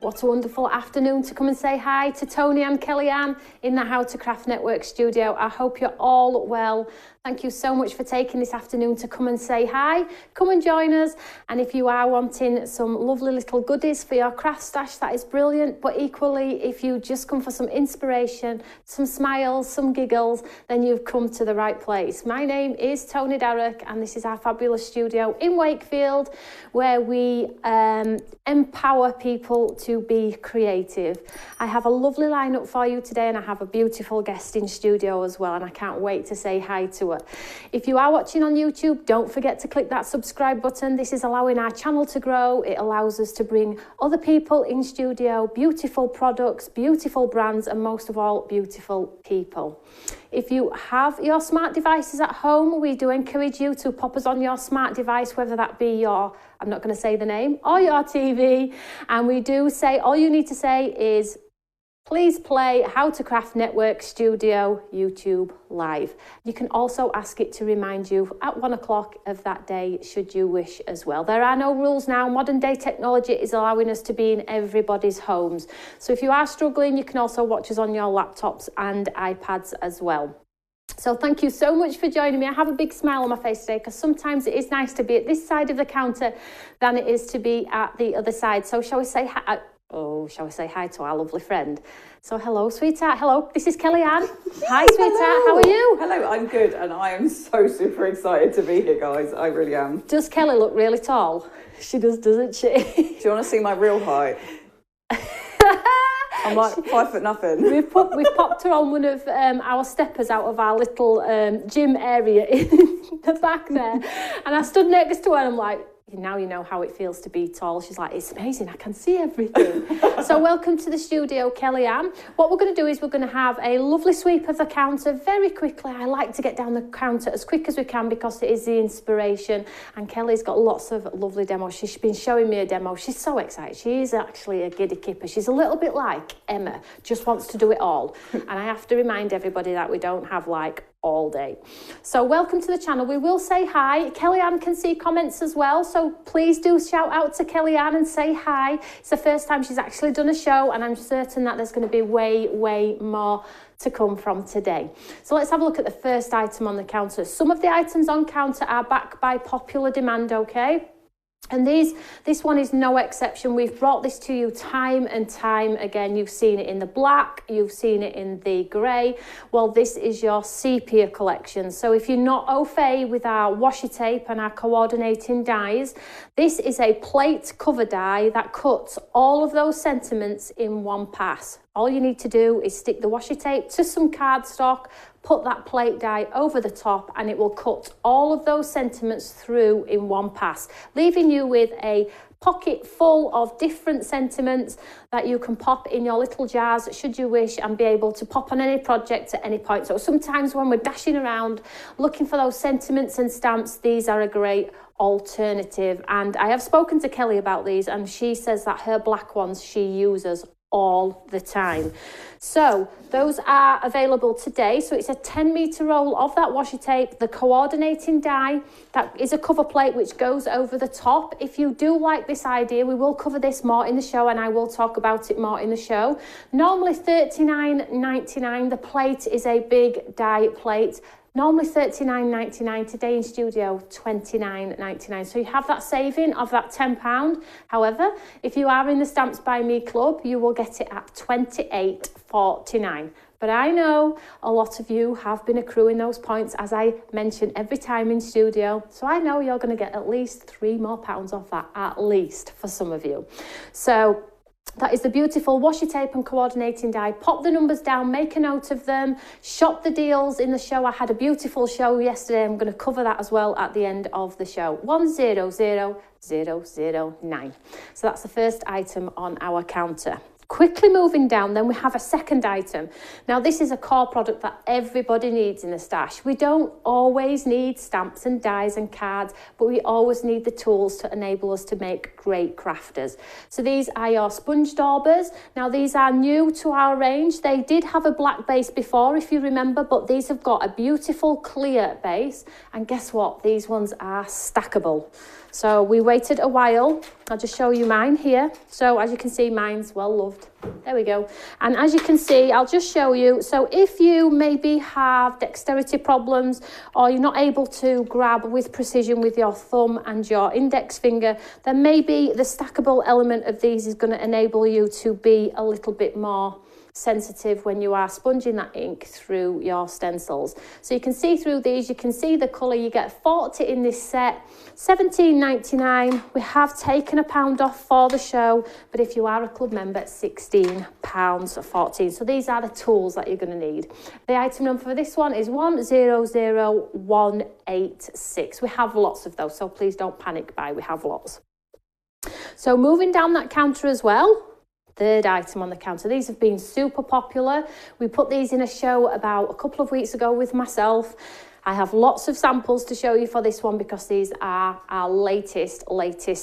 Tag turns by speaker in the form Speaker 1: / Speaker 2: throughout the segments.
Speaker 1: What a wonderful afternoon to come and say hi to Tony and Kellyanne in the How to Craft Network studio. I hope you're all well. Thank you so much for taking this afternoon to come and say hi. Come and join us. And if you are wanting some lovely little goodies for your craft stash, that is brilliant. But equally, if you just come for some inspiration, some smiles, some giggles, then you've come to the right place. My name is Tony Darroch, and this is our fabulous studio in Wakefield, where we empower people to be creative. I have a lovely lineup for you today, and I have a beautiful guest in studio as well, and I can't wait to say hi to her. If you are watching on YouTube, don't forget to click that subscribe button. This is allowing our channel to grow. It allows us to bring other people in studio, beautiful products, beautiful brands, and most of all, beautiful people. If you have your smart devices at home, we do encourage you to pop us on your smart device, whether that be your, I'm not going to say the name, or your TV. And we do say, all you need to say is, please play How to Craft Network Studio YouTube Live. You can also ask it to remind you at 1 o'clock of that day, should you wish as well. There are no rules now. Modern day technology is allowing us to be in everybody's homes. So if you are struggling, you can also watch us on your laptops and iPads as well. So thank you so much for joining me. I have a big smile on my face today because sometimes it is nice to be at this side of the counter than it is to be at the other side. So shall we say hi? Shall we say hi to our lovely friend? So hello, sweetheart. Hello, this is Kellyanne. Hi, sweetheart. How are you?
Speaker 2: Hello, I'm good, and I am so super excited to be here, guys. I really am.
Speaker 1: Does Kelly look really tall? She does, doesn't she?
Speaker 2: Do you want to see my real height? I'm like 5 foot nothing.
Speaker 1: We've popped her on one of our steppers out of our little gym area in the back there, and I stood next to her and I'm like, now you know how it feels to be tall. She's like, it's amazing, I can see everything. So welcome to the studio, Kellyanne. What we're going to do is we're going to have a lovely sweep of the counter very quickly. I like to get down the counter as quick as we can because it is the inspiration. And Kelly's got lots of lovely demos. She's been showing me a demo. She's so excited. She is actually a giddy kipper. She's a little bit like Emma, just wants to do it all. And I have to remind everybody that we don't have like all day. So welcome to the channel. We will say hi. Kellyanne can see comments as well, so please do shout out to Kellyanne and say hi. It's the first time she's actually done a show, and I'm certain that there's going to be way more to come from today. So let's have a look at the first item on the counter. Some of the items on counter are back by popular demand, okay? And this one is no exception. We've brought this to you time and time again. You've seen it in the black, you've seen it in the grey. Well, this is your sepia collection. So if you're not au fait with our washi tape and our coordinating dies, this is a plate cover die that cuts all of those sentiments in one pass. All you need to do is stick the washi tape to some cardstock, put that plate die over the top, and it will cut all of those sentiments through in one pass, leaving you with a pocket full of different sentiments that you can pop in your little jars should you wish, and be able to pop on any project at any point. So sometimes when we're dashing around looking for those sentiments and stamps, these are a great alternative. And I have spoken to Kelly about these, and she says that her black ones she uses all the time. So those are available today. So it's a 10-meter roll of that washi tape, the coordinating die, that is a cover plate which goes over the top. If you do like this idea, we will cover this more in the show, and I will talk about it more in the show. Normally $39.99. The plate is a big die plate. Normally $39.99, today in studio $29.99. So you have that saving of that £10. However, if you are in the Stamps by Me club, you will get it at $28.49. But I know a lot of you have been accruing those points, as I mention every time in studio. So I know you're going to get at least £3 more off that, at least for some of you. So that is the beautiful washi tape and coordinating die. Pop the numbers down, make a note of them, shop the deals in the show. I had a beautiful show yesterday. I'm going to cover that as well at the end of the show. 100009. So that's the first item on our counter. Quickly moving down, then we have a second item. Now this is a core product that everybody needs in the stash. We don't always need stamps and dies and cards, but we always need the tools to enable us to make great crafters. So these are your sponge daubers. Now these are new to our range. They did have a black base before, if you remember, but these have got a beautiful clear base. And guess what? These ones are stackable. So we waited a while. I'll just show you mine here. So as you can see, mine's well loved. There we go. And as you can see, I'll just show you. So if you maybe have dexterity problems or you're not able to grab with precision with your thumb and your index finger, then maybe the stackable element of these is going to enable you to be a little bit more sensitive when you are sponging that ink through your stencils. So you can see through these, you can see the colour. You get 40 in this set, £17.99. We have taken £1 off for the show, but if you are a club member, £16.14. So these are the tools that you're going to need. The item number for this one is 100186. We have lots of those, so please don't panic buy. We have lots. So moving down that counter as well, third item on the counter. These have been super popular. We put these in a show about a couple of weeks ago with myself. I have lots of samples to show you for this one because these are our latest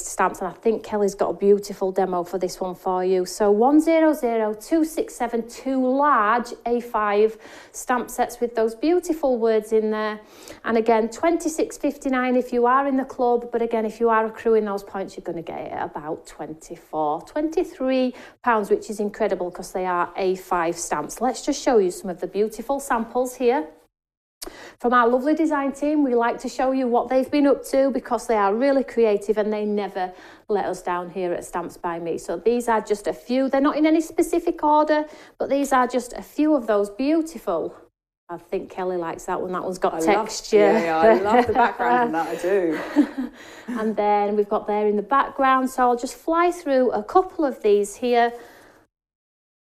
Speaker 1: stamps, and I think Kelly's got a beautiful demo for this one for you. So 100267, 2 large A5 stamp sets with those beautiful words in there. And again, £26.59 if you are in the club, but again, if you are accruing those points, you're going to get it at about £23, which is incredible because they are A5 stamps. Let's just show you some of the beautiful samples here. From our lovely design team, we like to show you what they've been up to because they are really creative and they never let us down here at Stamps by Me. So these are just a few. They're not in any specific order, but these are just a few of those beautiful. I think Kelly likes that one. That one's got texture.
Speaker 2: I love the background in that, I do.
Speaker 1: And then we've got there in the background. So I'll just fly through a couple of these here.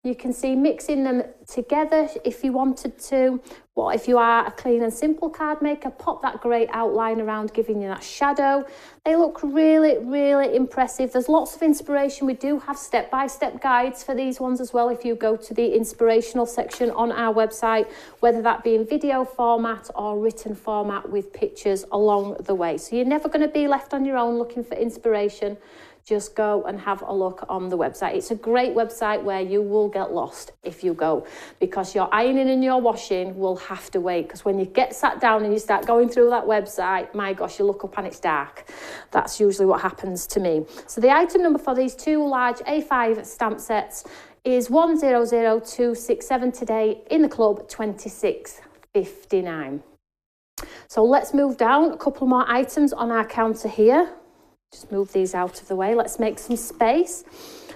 Speaker 1: You can see mixing them together if you wanted to. Well, if you are a clean and simple card maker, pop that grey outline around, giving you that shadow. They look really, really impressive. There's lots of inspiration. We do have step-by-step guides for these ones as well if you go to the inspirational section on our website, whether that be in video format or written format with pictures along the way. So you're never going to be left on your own looking for inspiration. Just go and have a look on the website. It's a great website where you will get lost if you go, because your ironing and your washing will have to wait, because when you get sat down and you start going through that website, my gosh, you look up and it's dark. That's usually what happens to me. So the item number for these 2 large A5 stamp sets is 100267 today in the club, £26.59. So let's move down a couple more items on our counter here. Just move these out of the way. Let's make some space.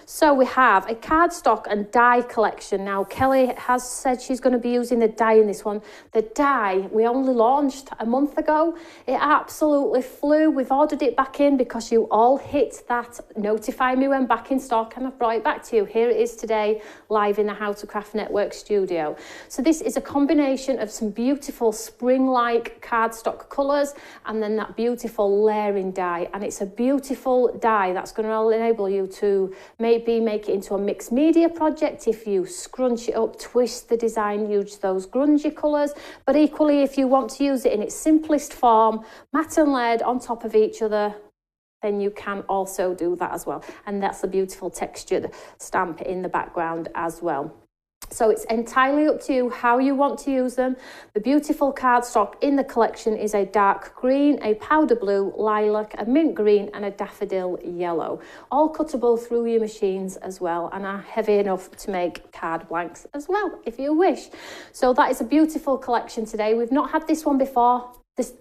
Speaker 1: So we have a cardstock and die collection. Now, Kelly has said she's going to be using the die in this one. The die, we only launched a month ago. It absolutely flew. We've ordered it back in because you all hit that notify me when back in stock, and I've brought it back to you. Here it is today, live in the How to Craft Network studio. So this is a combination of some beautiful spring-like cardstock colours and then that beautiful layering die. And it's a beautiful die that's going to enable you to maybe make it into a mixed media project. If you scrunch it up, twist the design, use those grungy colours. But equally, if you want to use it in its simplest form, matte and lead on top of each other, then you can also do that as well. And that's a beautiful textured stamp in the background as well. So it's entirely up to you how you want to use them. The beautiful cardstock in the collection is a dark green, a powder blue, lilac, a mint green and a daffodil yellow. All cuttable through your machines as well, and are heavy enough to make card blanks as well if you wish. So that is a beautiful collection today. We've not had this one before.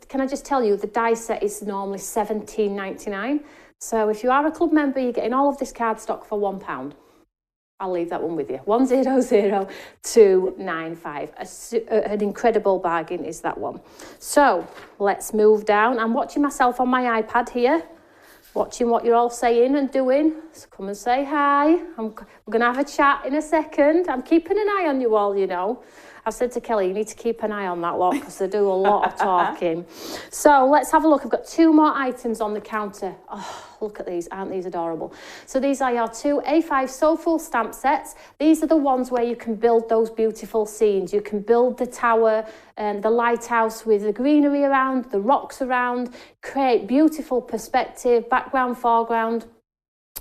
Speaker 1: Can I just tell you, the die set is normally £17.99. So if you are a club member, you're getting all of this cardstock for £1. I'll leave that one with you. 100295. An incredible bargain is that one. So let's move down. I'm watching myself on my iPad here, watching what you're all saying and doing. So come and say hi. We're going to have a chat in a second. I'm keeping an eye on you all, you know. I've said to Kelly, you need to keep an eye on that lot because they do a lot of talking. So let's have a look. I've got 2 more items on the counter. Oh, look at these. Aren't these adorable? So these are your 2 A5 soulful stamp sets. These are the ones where you can build those beautiful scenes. You can build the tower and the lighthouse with the greenery around, the rocks around, create beautiful perspective, background, foreground.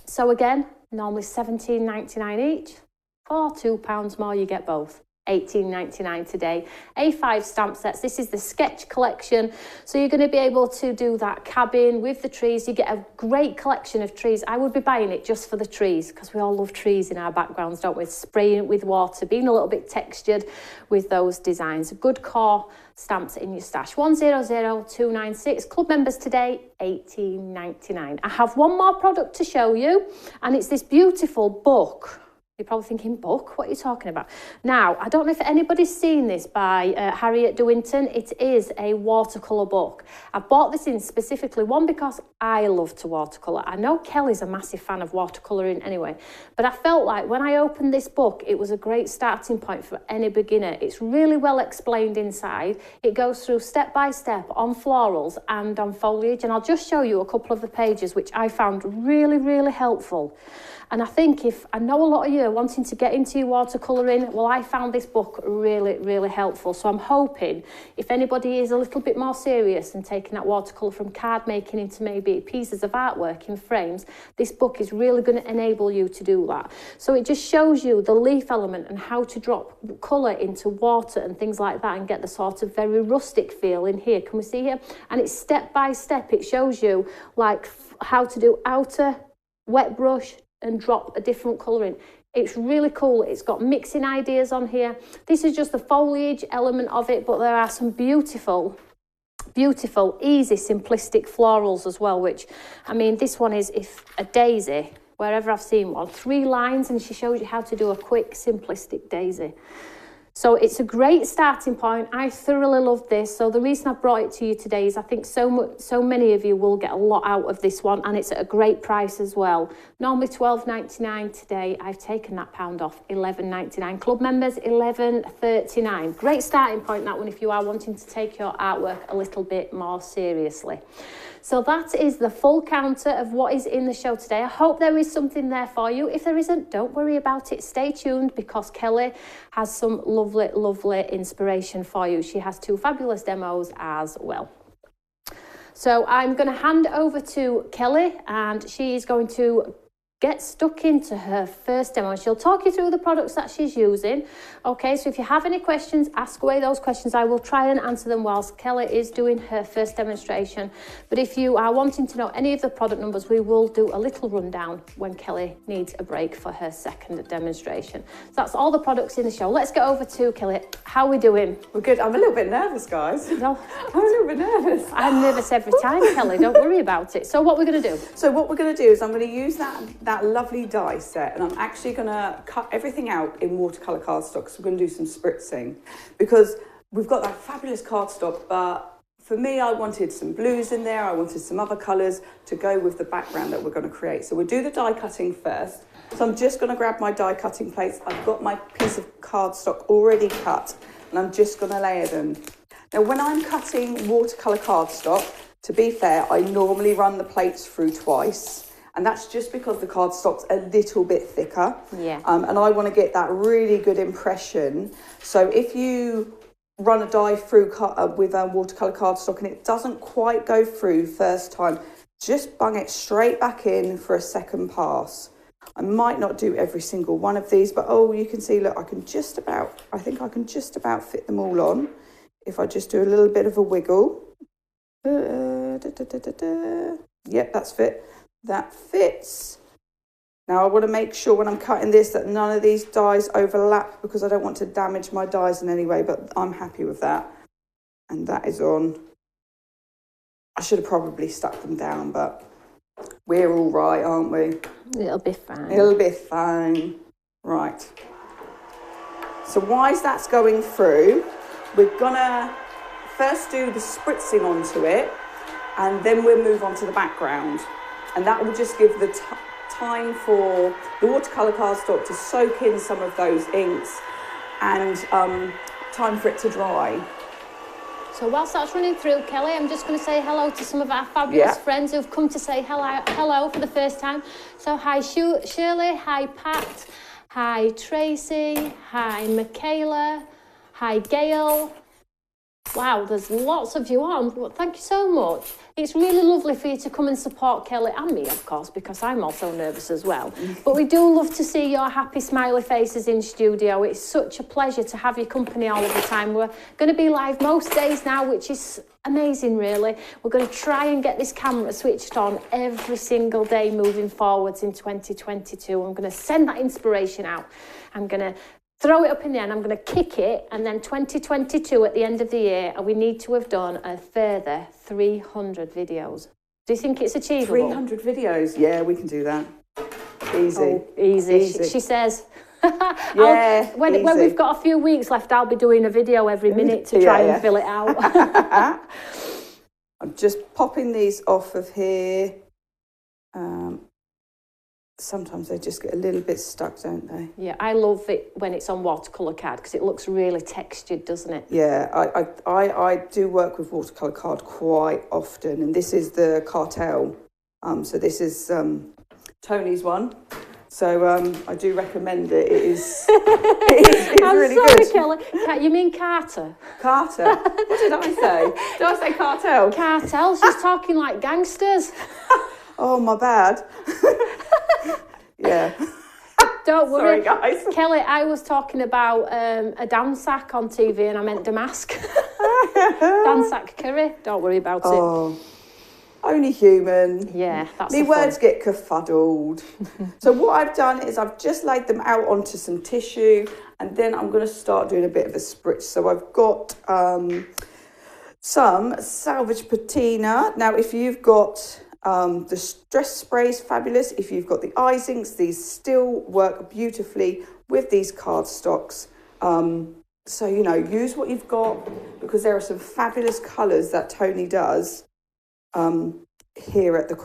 Speaker 1: So again, normally £17.99 each. For £2 more, you get both. 18.99 today. A5 stamp sets. This is the sketch collection. So you're going to be able to do that cabin with the trees. You get a great collection of trees. I would be buying it just for the trees because we all love trees in our backgrounds, don't we? Spraying it with water, being a little bit textured with those designs. Good core stamps in your stash. 100296. Club members today, 18.99. I have one more product to show you, and it's this beautiful book. You're probably thinking, book? What are you talking about? Now, I don't know if anybody's seen this by Harriet De Winton. It is a watercolour book. I bought this in specifically, one, because I love to watercolour. I know Kelly's a massive fan of watercolouring anyway, but I felt like when I opened this book, it was a great starting point for any beginner. It's really well explained inside. It goes through step by step on florals and on foliage, and I'll just show you a couple of the pages, which I found really, really helpful. And I think I know a lot of you are wanting to get into your watercolouring, well, I found this book really, really helpful. So I'm hoping if anybody is a little bit more serious and taking that watercolour from card making into maybe pieces of artwork in frames, this book is really going to enable you to do that. So it just shows you the leaf element and how to drop colour into water and things like that and get the sort of very rustic feel in here. Can we see here? And it's step by step. It shows you like how to do outer, wet brush, and drop a different colour in. It's really cool. It's got mixing ideas on here. This is just the foliage element of it, but there are some beautiful, beautiful, easy, simplistic florals as well, which, I mean, this one is if a daisy, wherever I've seen one, 3 lines, and she shows you how to do a quick, simplistic daisy. So it's a great starting point. I thoroughly love this. So the reason I brought it to you today is I think so many of you will get a lot out of this one, and it's at a great price as well. Normally $12.99 today. I've taken that pound off, $11.99. Club members, $11.39. Great starting point, that one, if you are wanting to take your artwork a little bit more seriously. So that is the full counter of what is in the show today. I hope there is something there for you. If there isn't, don't worry about it. Stay tuned because Kelly has some lovely, lovely inspiration for you. She has 2 fabulous demos as well. So I'm going to hand over to Kelly, and she's going to get stuck into her first demo. She'll talk you through the products that she's using. Okay, so if you have any questions, ask away those questions. I will try and answer them whilst Kelly is doing her first demonstration. But if you are wanting to know any of the product numbers, we will do a little rundown when Kelly needs a break for her second demonstration. So that's all the products in the show. Let's get over to Kelly. How are we doing?
Speaker 2: We're good. I'm a little bit nervous, guys.
Speaker 1: No,
Speaker 2: I'm a little bit nervous.
Speaker 1: I'm nervous every time, Kelly. Don't worry about it. So what we're going to do?
Speaker 2: So what we're going to do is I'm going to use that lovely die set, and I'm actually going to cut everything out in watercolour cardstock, so we're going to do some spritzing because we've got that fabulous cardstock, but for me I wanted some blues in there, I wanted some other colours to go with the background that we're going to create. So we'll do the die cutting first. So I'm just going to grab my die cutting plates. I've got my piece of cardstock already cut, and I'm just going to layer them. Now when I'm cutting watercolour cardstock, to be fair, I normally run the plates through twice. And that's just because the cardstock's a little bit thicker.
Speaker 1: Yeah.
Speaker 2: And I want to get that really good impression. So if you run a die through with a watercolour cardstock and it doesn't quite go through first time, just bung it straight back in for a second pass. I might not do every single one of these, but oh, you can see, look, I think I can just about fit them all on if I just do a little bit of a wiggle. Yep, that's fit. That fits. Now I want to make sure when I'm cutting this that none of these dies overlap because I don't want to damage my dies in any way, but I'm happy with that. And that is on. I should have probably stuck them down, but we're all right, aren't we?
Speaker 1: It'll be fine.
Speaker 2: It'll be fine. Right. So while that's going through, we're gonna first do the spritzing onto it, and then we'll move on to the background. And that will just give the time for the watercolour cardstock to soak in some of those inks and time for it to dry.
Speaker 1: So whilst that's running through, Kelly, I'm just going to say hello to some of our fabulous friends who've come to say hello for the first time. So hi Shirley, hi Pat, hi Tracy, hi Michaela, hi Gail, Wow, there's lots of you on. Well, thank you so much. It's really lovely for you to come and support Kelly and me, of course, because I'm also nervous as well. But we do love to see your happy, smiley faces in studio. It's such a pleasure to have your company all of the time. We're going to be live most days now, which is amazing, really. We're going to try and get this camera switched on every single day moving forwards in 2022. I'm going to send that inspiration out. I'm going to throw it up in the air and I'm going to kick it, and then 2022 at the end of the year, we need to have done a further 300 videos. Do you think it's achievable?
Speaker 2: 300 videos? Yeah, we can do that. Easy.
Speaker 1: Oh, easy.
Speaker 2: Easy.
Speaker 1: She says.
Speaker 2: Yeah,
Speaker 1: when we've got a few weeks left, I'll be doing a video every minute to try and fill it out.
Speaker 2: I'm just popping these off of here. Sometimes they just get a little bit stuck, don't they?
Speaker 1: Yeah, I love it when it's on watercolour card because it looks really textured, doesn't it?
Speaker 2: Yeah, I do work with watercolour card quite often, and this is the Cartel. So this is Tony's one. So I do recommend it. It is. It's
Speaker 1: I'm
Speaker 2: really
Speaker 1: sorry,
Speaker 2: good.
Speaker 1: Kelly. You mean Carter?
Speaker 2: Carter. What did I say? Did I say Cartel?
Speaker 1: Cartel. She's talking like gangsters.
Speaker 2: Oh, my bad. Yeah.
Speaker 1: Don't worry.
Speaker 2: Sorry, guys.
Speaker 1: Kelly, I was talking about a Dansack on TV and I meant Damask. Dansack curry. Don't worry about it.
Speaker 2: Only human.
Speaker 1: Yeah, that's
Speaker 2: Me words get kerfuddled. So what I've done is I've just laid them out onto some tissue, and then I'm going to start doing a bit of a spritz. So I've got some salvage patina. Now, if you've got the stress spray is fabulous. If you've got the Isings, these still work beautifully with these cardstocks. So, you know, use what you've got, because there are some fabulous colours that Tony does here at the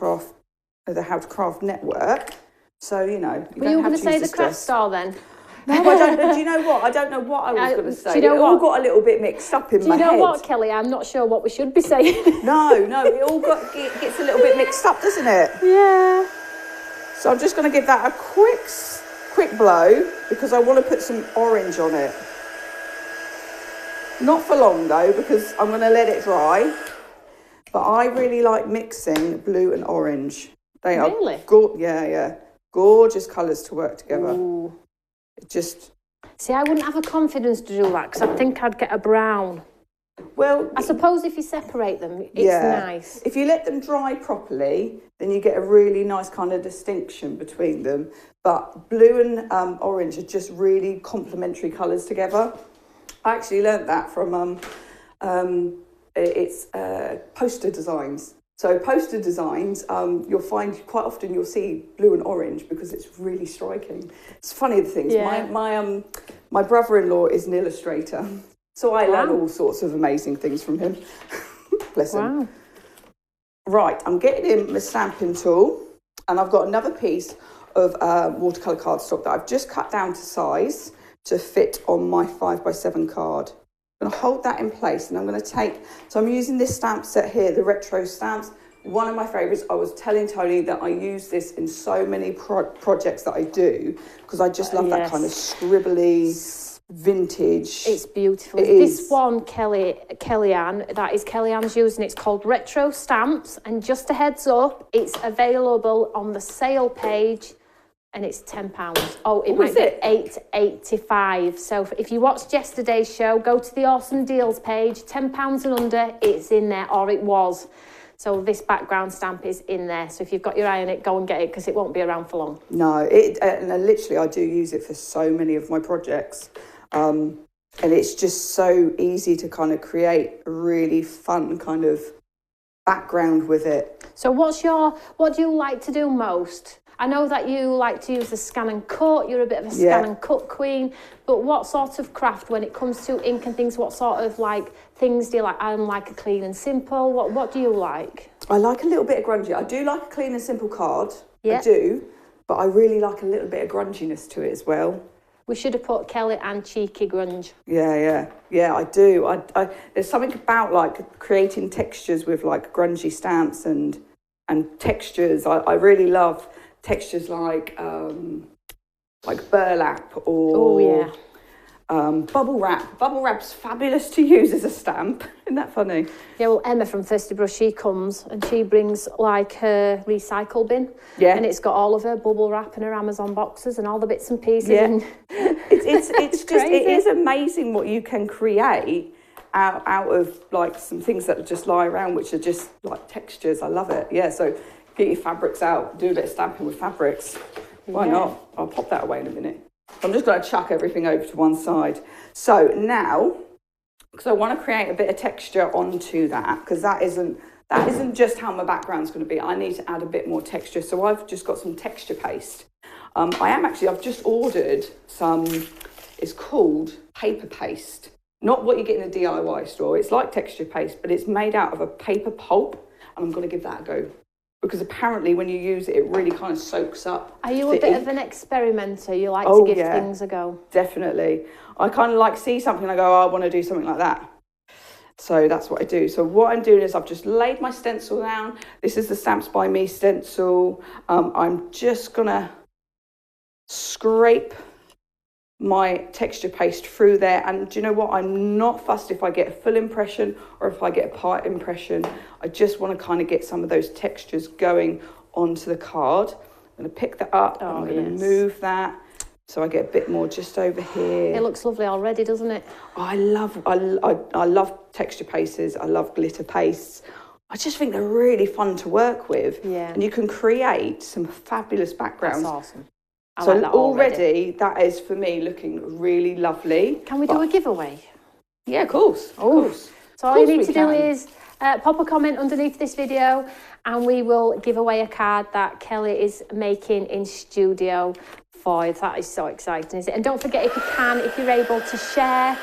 Speaker 2: How to Craft Network. So, you know,
Speaker 1: were you going to say the craft store then?
Speaker 2: No, I don't. Do you know what? I don't know what I was going to say.
Speaker 1: Do you know
Speaker 2: it all got a little bit mixed up in my head.
Speaker 1: Do you know what, Kelly? I'm not sure what we should be saying.
Speaker 2: No, it all gets a little bit mixed up, doesn't it?
Speaker 1: Yeah.
Speaker 2: So I'm just going to give that a quick blow, because I want to put some orange on it. Not for long though, because I'm going to let it dry. But I really like mixing blue and orange. They are gorgeous colours to work together.
Speaker 1: Ooh.
Speaker 2: It just...
Speaker 1: See, I wouldn't have a confidence to do that because I think I'd get a brown.
Speaker 2: Well,
Speaker 1: I suppose if you separate them, it's nice.
Speaker 2: If you let them dry properly, then you get a really nice kind of distinction between them. But blue and orange are just really complementary colours together. I actually learnt that from poster designs. So poster designs, you'll find quite often you'll see blue and orange because it's really striking. It's funny the things.
Speaker 1: Yeah.
Speaker 2: My brother-in-law is an illustrator, so I learn all sorts of amazing things from him. Bless him. Right, I'm getting in my stamping tool, and I've got another piece of watercolour cardstock that I've just cut down to size to fit on my 5x7 card. I'm going to hold that in place, and I'm going to take... So I'm using this stamp set here, the retro stamps. One of my favourites. I was telling Tony that I use this in so many projects that I do, because I just love that kind of scribbly, vintage.
Speaker 1: It's beautiful. This one, Kellyanne, that is Kellyanne's using. It's called Retro Stamps, and just a heads up, it's available on the sale page. And it's £10. Oh, it might be £8.85. So if you watched yesterday's show, go to the Awesome Deals page. £10 and under, it's in there, or it was. So this background stamp is in there. So if you've got your eye on it, go and get it, because it won't be around for long.
Speaker 2: No, and literally I do use it for so many of my projects. And it's just so easy to kind of create a really fun kind of background with it.
Speaker 1: So what do you like to do most? I know that you like to use the scan and cut. You're a bit of a scan and cut queen. But what sort of craft, when it comes to ink and things, what sort of things do you like? I like a clean and simple. What do you like?
Speaker 2: I like a little bit of grungy. I do like a clean and simple card.
Speaker 1: Yeah.
Speaker 2: I do. But I really like a little bit of grunginess to it as well.
Speaker 1: We should have put Kelly and cheeky grunge.
Speaker 2: Yeah, I do. I there's something about creating textures with grungy stamps and textures. I really love textures like burlap or Bubble wrap. Bubble wrap's fabulous to use as a stamp. Isn't that funny?
Speaker 1: Yeah, well, Emma from Thirsty Brush, she comes and she brings like her recycle bin.
Speaker 2: Yeah.
Speaker 1: And it's got all of her bubble wrap and her Amazon boxes and all the bits and pieces.
Speaker 2: Yeah.
Speaker 1: And
Speaker 2: it's just,
Speaker 1: crazy.
Speaker 2: it is amazing what you can create out of like some things that just lie around, which are just like textures. I love it. Yeah, so get your fabrics out, do a bit of stamping with fabrics. Why not? I'll pop that away in a minute. I'm just going to chuck everything over to one side. So now, because I want to create a bit of texture onto that, because that isn't just how my background's going to be. I need to add a bit more texture. So I've just got some texture paste. I've just ordered some, it's called paper paste. Not what you get in a DIY store. It's like texture paste, but it's made out of a paper pulp. And I'm going to give that a go. Because apparently when you use it, it really kind of soaks up.
Speaker 1: Are you a bit of an experimenter? You like to give things a go?
Speaker 2: Definitely. I kind of like see something and I go, oh, I want to do something like that. So that's what I do. So what I'm doing is I've just laid my stencil down. This is the Stamps by Me stencil. I'm just going to scrape my texture paste through there, and do you know what, I'm not fussed if I get a full impression or if I get a part impression. I just want to kind of get some of those textures going onto the card. I'm going to pick that up, and I'm going to move that so I get a bit more just over here.
Speaker 1: It looks lovely already, doesn't it?
Speaker 2: I love texture pastes. I love glitter pastes. I just think they're really fun to work with.
Speaker 1: Yeah.
Speaker 2: And you can create some fabulous backgrounds.
Speaker 1: That's awesome.
Speaker 2: So like already that is for me looking really lovely.
Speaker 1: Can we do a giveaway?
Speaker 2: Yeah, of course. Of course.
Speaker 1: So all you need to do is pop a comment underneath this video and we will give away a card that Kelly is making in studio for you. That is so exciting, is it? And don't forget, if you're able to share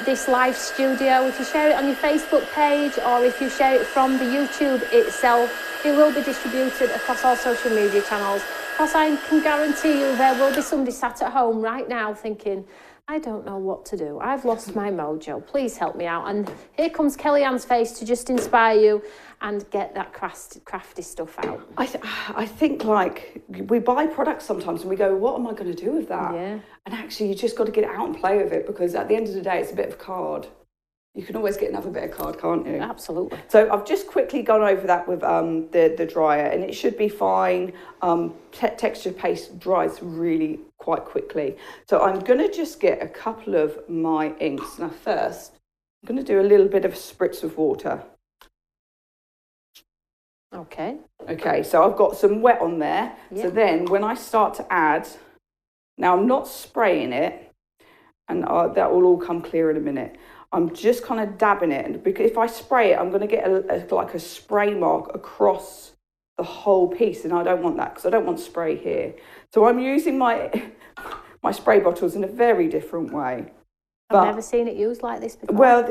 Speaker 1: this live studio, if you share it on your Facebook page or if you share it from the YouTube itself, it will be distributed across all social media channels. Because I can guarantee you there will be somebody sat at home right now thinking, I don't know what to do. I've lost my mojo. Please help me out. And here comes Kellyanne's face to just inspire you and get that crafty stuff out.
Speaker 2: I think like we buy products sometimes and we go, what am I going to do with that? Yeah. And actually you just got to get it out and play with it, because at the end of the day, it's a bit of a card. You can always get another bit of card, can't you?
Speaker 1: Absolutely.
Speaker 2: So I've just quickly gone over that with the dryer, and it should be fine. Texture paste dries really quite quickly. So I'm going to just get a couple of my inks. Now first, I'm going to do a little bit of a spritz of water.
Speaker 1: Okay.
Speaker 2: Okay, so I've got some wet on there. Yep. So then when I start to add, now I'm not spraying it, and that will all come clear in a minute. I'm just kind of dabbing it, and because if I spray it, I'm going to get like a spray mark across the whole piece, and I don't want that because I don't want spray here. So I'm using my spray bottles in a very different way.
Speaker 1: I've never seen it used like this before.
Speaker 2: Well, I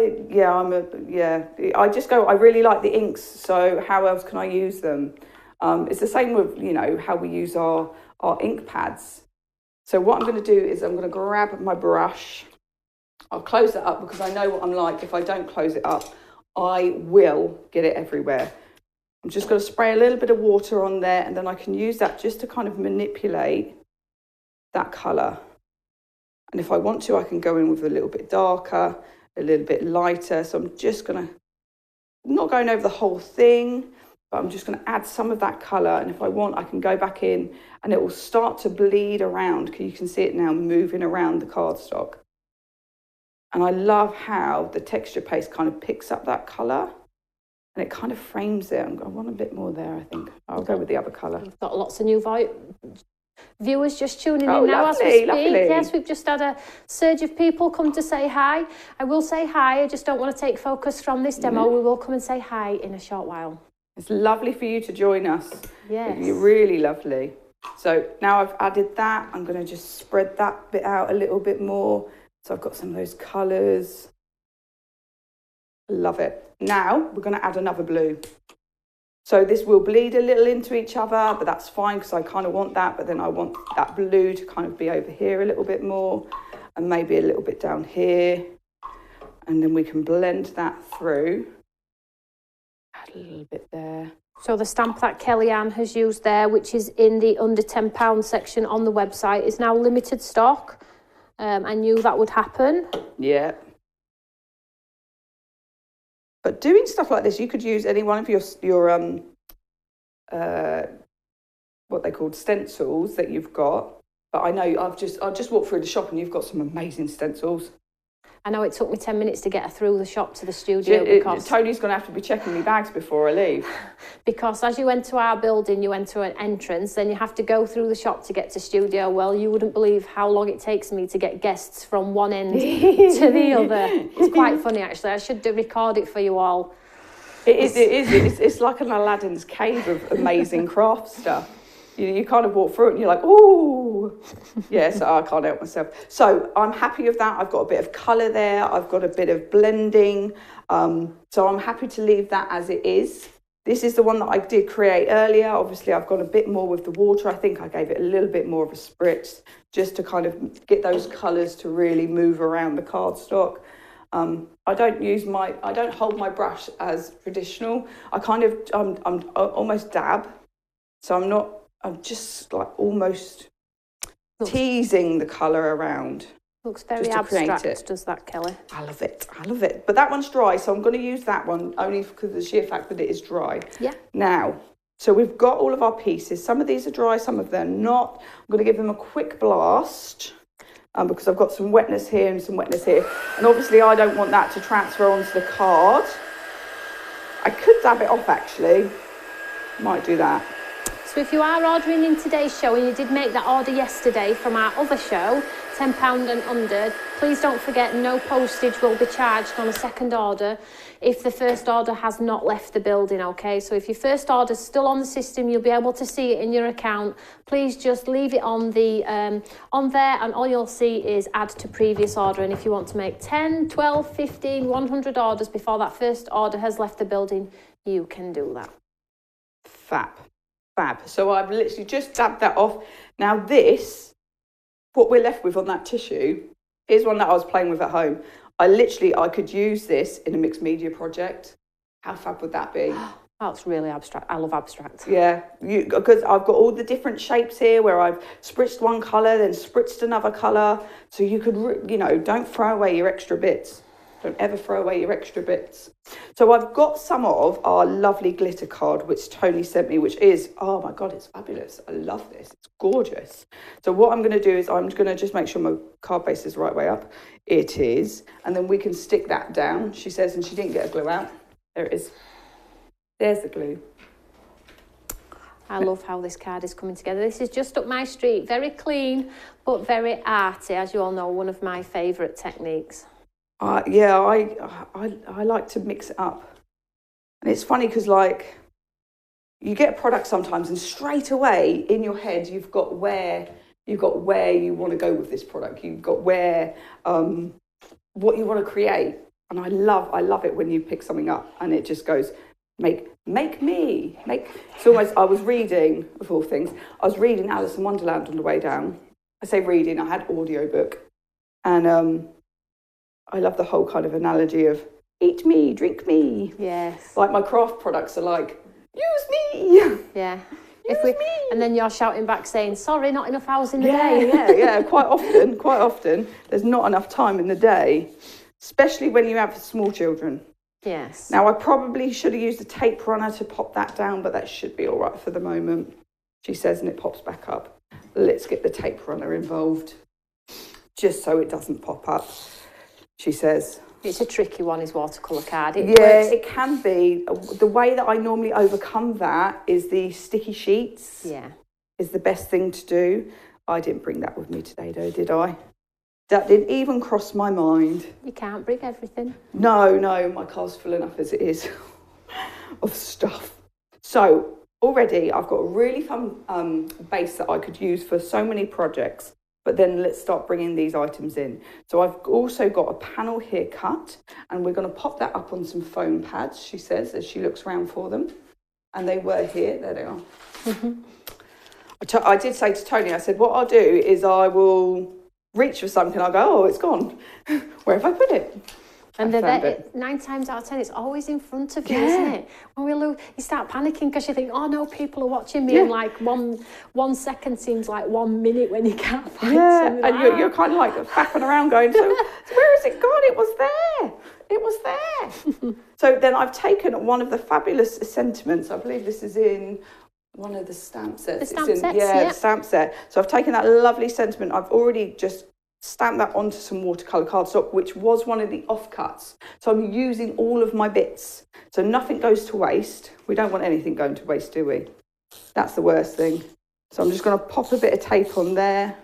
Speaker 2: really like the inks, so how else can I use them? It's the same with, how we use our ink pads. So what I'm going to do is I'm going to grab my brush. I'll close it up because I know what I'm like. If I don't close it up, I will get it everywhere. I'm just going to spray a little bit of water on there, and then I can use that just to kind of manipulate that colour. And if I want to, I can go in with a little bit darker, a little bit lighter. So I'm just going to, not going over the whole thing, but I'm just going to add some of that colour. And if I want, I can go back in and it will start to bleed around. You can see it now moving around the cardstock. And I love how the texture paste kind of picks up that colour and it kind of frames it. I want a bit more there, I think. I'll go with the other colour.
Speaker 1: We've got lots of new viewers just tuning in now as we speak. Lovely. Yes, we've just had a surge of people come to say hi. I will say hi, I just don't want to take focus from this demo. We will come and say hi in a short while.
Speaker 2: It's lovely for you to join us.
Speaker 1: Yes.
Speaker 2: You're really lovely. So now I've added that, I'm going to just spread that bit out a little bit more. So I've got some of those colours. Love it. Now we're going to add another blue. So this will bleed a little into each other, but that's fine because I kind of want that. But then I want that blue to kind of be over here a little bit more and maybe a little bit down here. And then we can blend that through. Add a little bit there.
Speaker 1: So the stamp that Kellyanne has used there, which is in the under £10 section on the website, is now limited stock. I knew that would happen.
Speaker 2: Yeah. But doing stuff like this, you could use any one of your what they called stencils that you've got. But I know I've just walked through the shop and you've got some amazing stencils.
Speaker 1: I know it took me 10 minutes to get her through the shop to the studio because...
Speaker 2: Tony's going to have to be checking my bags before I leave.
Speaker 1: Because as you enter our building, you enter an entrance, then you have to go through the shop to get to studio. Well, you wouldn't believe how long it takes me to get guests from one end to the other. It's quite funny, actually. I should record it for you all.
Speaker 2: It is. It's like an Aladdin's cave of amazing craft stuff. You kind of walk through it and you're like, ooh. Yeah, so I can't help myself. So I'm happy with that. I've got a bit of colour there. I've got a bit of blending. So I'm happy to leave that as it is. This is the one that I did create earlier. Obviously, I've gone a bit more with the water. I think I gave it a little bit more of a spritz just to kind of get those colours to really move around the cardstock. I don't hold my brush as traditional. I'm almost dab. So I'm just like almost teasing the colour around.
Speaker 1: Looks very abstract, does that, Kelly?
Speaker 2: I love it. But that one's dry, so I'm going to use that one only because of the sheer fact that it is dry.
Speaker 1: Yeah.
Speaker 2: Now, so we've got all of our pieces. Some of these are dry, some of them not. I'm going to give them a quick blast because I've got some wetness here and some wetness here. And obviously I don't want that to transfer onto the card. I could dab it off, actually. Might do that.
Speaker 1: So if you are ordering in today's show and you did make that order yesterday from our other show, £10 and under, please don't forget no postage will be charged on a second order if the first order has not left the building, okay? So if your first order is still on the system, you'll be able to see it in your account. Please just leave it on there, and all you'll see is add to previous order. And if you want to make 10, 12, 15, 100 orders before that first order has left the building, you can do that.
Speaker 2: Fab. So I've literally just dabbed that off. Now this, what we're left with on that tissue, is one that I was playing with at home. I could use this in a mixed media project. How fab would that be?
Speaker 1: That's really abstract. I love abstract.
Speaker 2: Yeah, because I've got all the different shapes here where I've spritzed one colour, then spritzed another colour. So you could, don't throw away your extra bits. Don't ever throw away your extra bits. So I've got some of our lovely glitter card, which Tony sent me, which is, oh my God, it's fabulous. I love this. It's gorgeous. So what I'm going to do is I'm going to just make sure my card base is the right way up. It is. And then we can stick that down, she says, and she didn't get a glue out. There it is. There's the glue.
Speaker 1: I love how this card is coming together. This is just up my street. Very clean, but very arty, as you all know, one of my favourite techniques.
Speaker 2: Yeah, I like to mix it up. And it's funny because, you get a product sometimes and straight away in your head you've got where you want to go with this product. You've got where what you want to create. And I love it when you pick something up and it just goes, make me. It's almost, I was reading, of all things, I was reading Alice in Wonderland on the way down. I say reading, I had audiobook. And I love the whole kind of analogy of eat me, drink me.
Speaker 1: Yes.
Speaker 2: Like my craft products are like, use me.
Speaker 1: Yeah.
Speaker 2: Use me.
Speaker 1: And then you're shouting back saying, sorry, not enough hours in the day.
Speaker 2: Yeah. Quite often, there's not enough time in the day, especially when you have small children.
Speaker 1: Yes.
Speaker 2: Now, I probably should have used a tape runner to pop that down, but that should be all right for the moment, she says, and it pops back up. Let's get the tape runner involved, just so it doesn't pop up. She says.
Speaker 1: It's a tricky one, is watercolour card.
Speaker 2: It can be. The way that I normally overcome that is the sticky sheets.
Speaker 1: Yeah. Is
Speaker 2: the best thing to do. I didn't bring that with me today, though, did I? That didn't even cross my mind.
Speaker 1: You can't bring everything.
Speaker 2: No, my car's full enough as it is of stuff. So already I've got a really fun base that I could use for so many projects. But then let's start bringing these items in. So I've also got a panel here cut, and we're going to pop that up on some foam pads, she says, as she looks around for them. And they were here. There they are. Mm-hmm. I did say to Tony, I said, what I'll do is I will reach for something. I'll go, oh, it's gone. Where have I put it?
Speaker 1: And they're there, 9 times out of 10, it's always in front of you, isn't it? When we lose, you start panicking because you think, oh no, people are watching me, and like one second seems like 1 minute when you can't find something.
Speaker 2: And you're kind of like faffing around going, so where has it gone? It was there. It was there. So then I've taken one of the fabulous sentiments. I believe this is in one of the stamp sets.
Speaker 1: The
Speaker 2: stamp set. So I've taken that lovely sentiment. I've already just stamped that onto some watercolour cardstock, which was one of the offcuts. So I'm using all of my bits. So nothing goes to waste. We don't want anything going to waste, do we? That's the worst thing. So I'm just going to pop a bit of tape on there.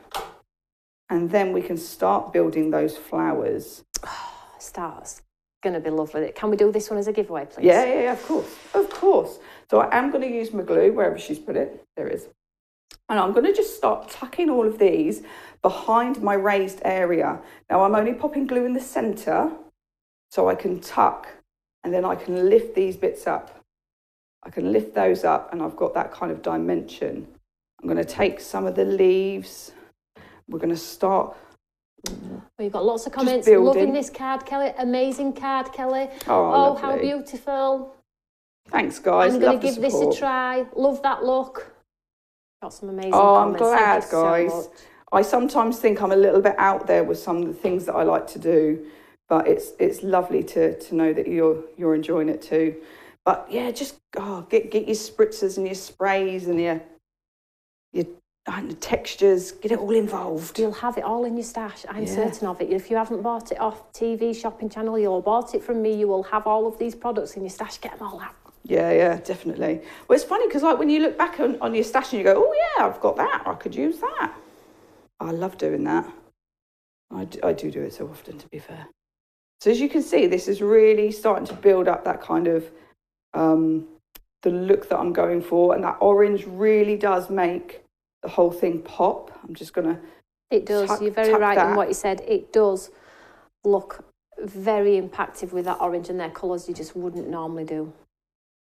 Speaker 2: And then we can start building those flowers.
Speaker 1: Stars. Going to be lovely. Can we do this one as a giveaway, please?
Speaker 2: Yeah, of course. So I am going to use my glue wherever she's put it. There it is. And I'm going to just start tucking all of these behind my raised area. Now I'm only popping glue in the centre so I can tuck, and then I can lift these bits up. I can lift those up, and I've got that kind of dimension. I'm going to take some of the leaves. We're going to start.
Speaker 1: Well, you've got lots of comments. Loving this card, Kelly. Amazing card, Kelly. Oh, how beautiful.
Speaker 2: Thanks, guys.
Speaker 1: I'm going to give this a try. Love that look. Got some amazing comments.
Speaker 2: I'm glad, guys.
Speaker 1: So
Speaker 2: I sometimes think I'm a little bit out there with some of the things that I like to do, but it's lovely to know that you're enjoying it too. But yeah, just get your spritzers and your sprays and your textures, get it all involved.
Speaker 1: You'll have it all in your stash. I'm certain of it. If you haven't bought it off TV shopping channel, you'll bought it from me, you will have all of these products in your stash. Get them all out.
Speaker 2: Yeah, definitely. Well, it's funny because like when you look back on your stash and you go, oh yeah, I've got that, I could use that. I love doing that. I do it so often, to be fair. So as you can see, this is really starting to build up that kind of the look that I'm going for, and that orange really does make the whole thing pop. I'm just going to...
Speaker 1: It does. You're very right in what you said. It does look very impactful with that orange, and their colours you just wouldn't normally do.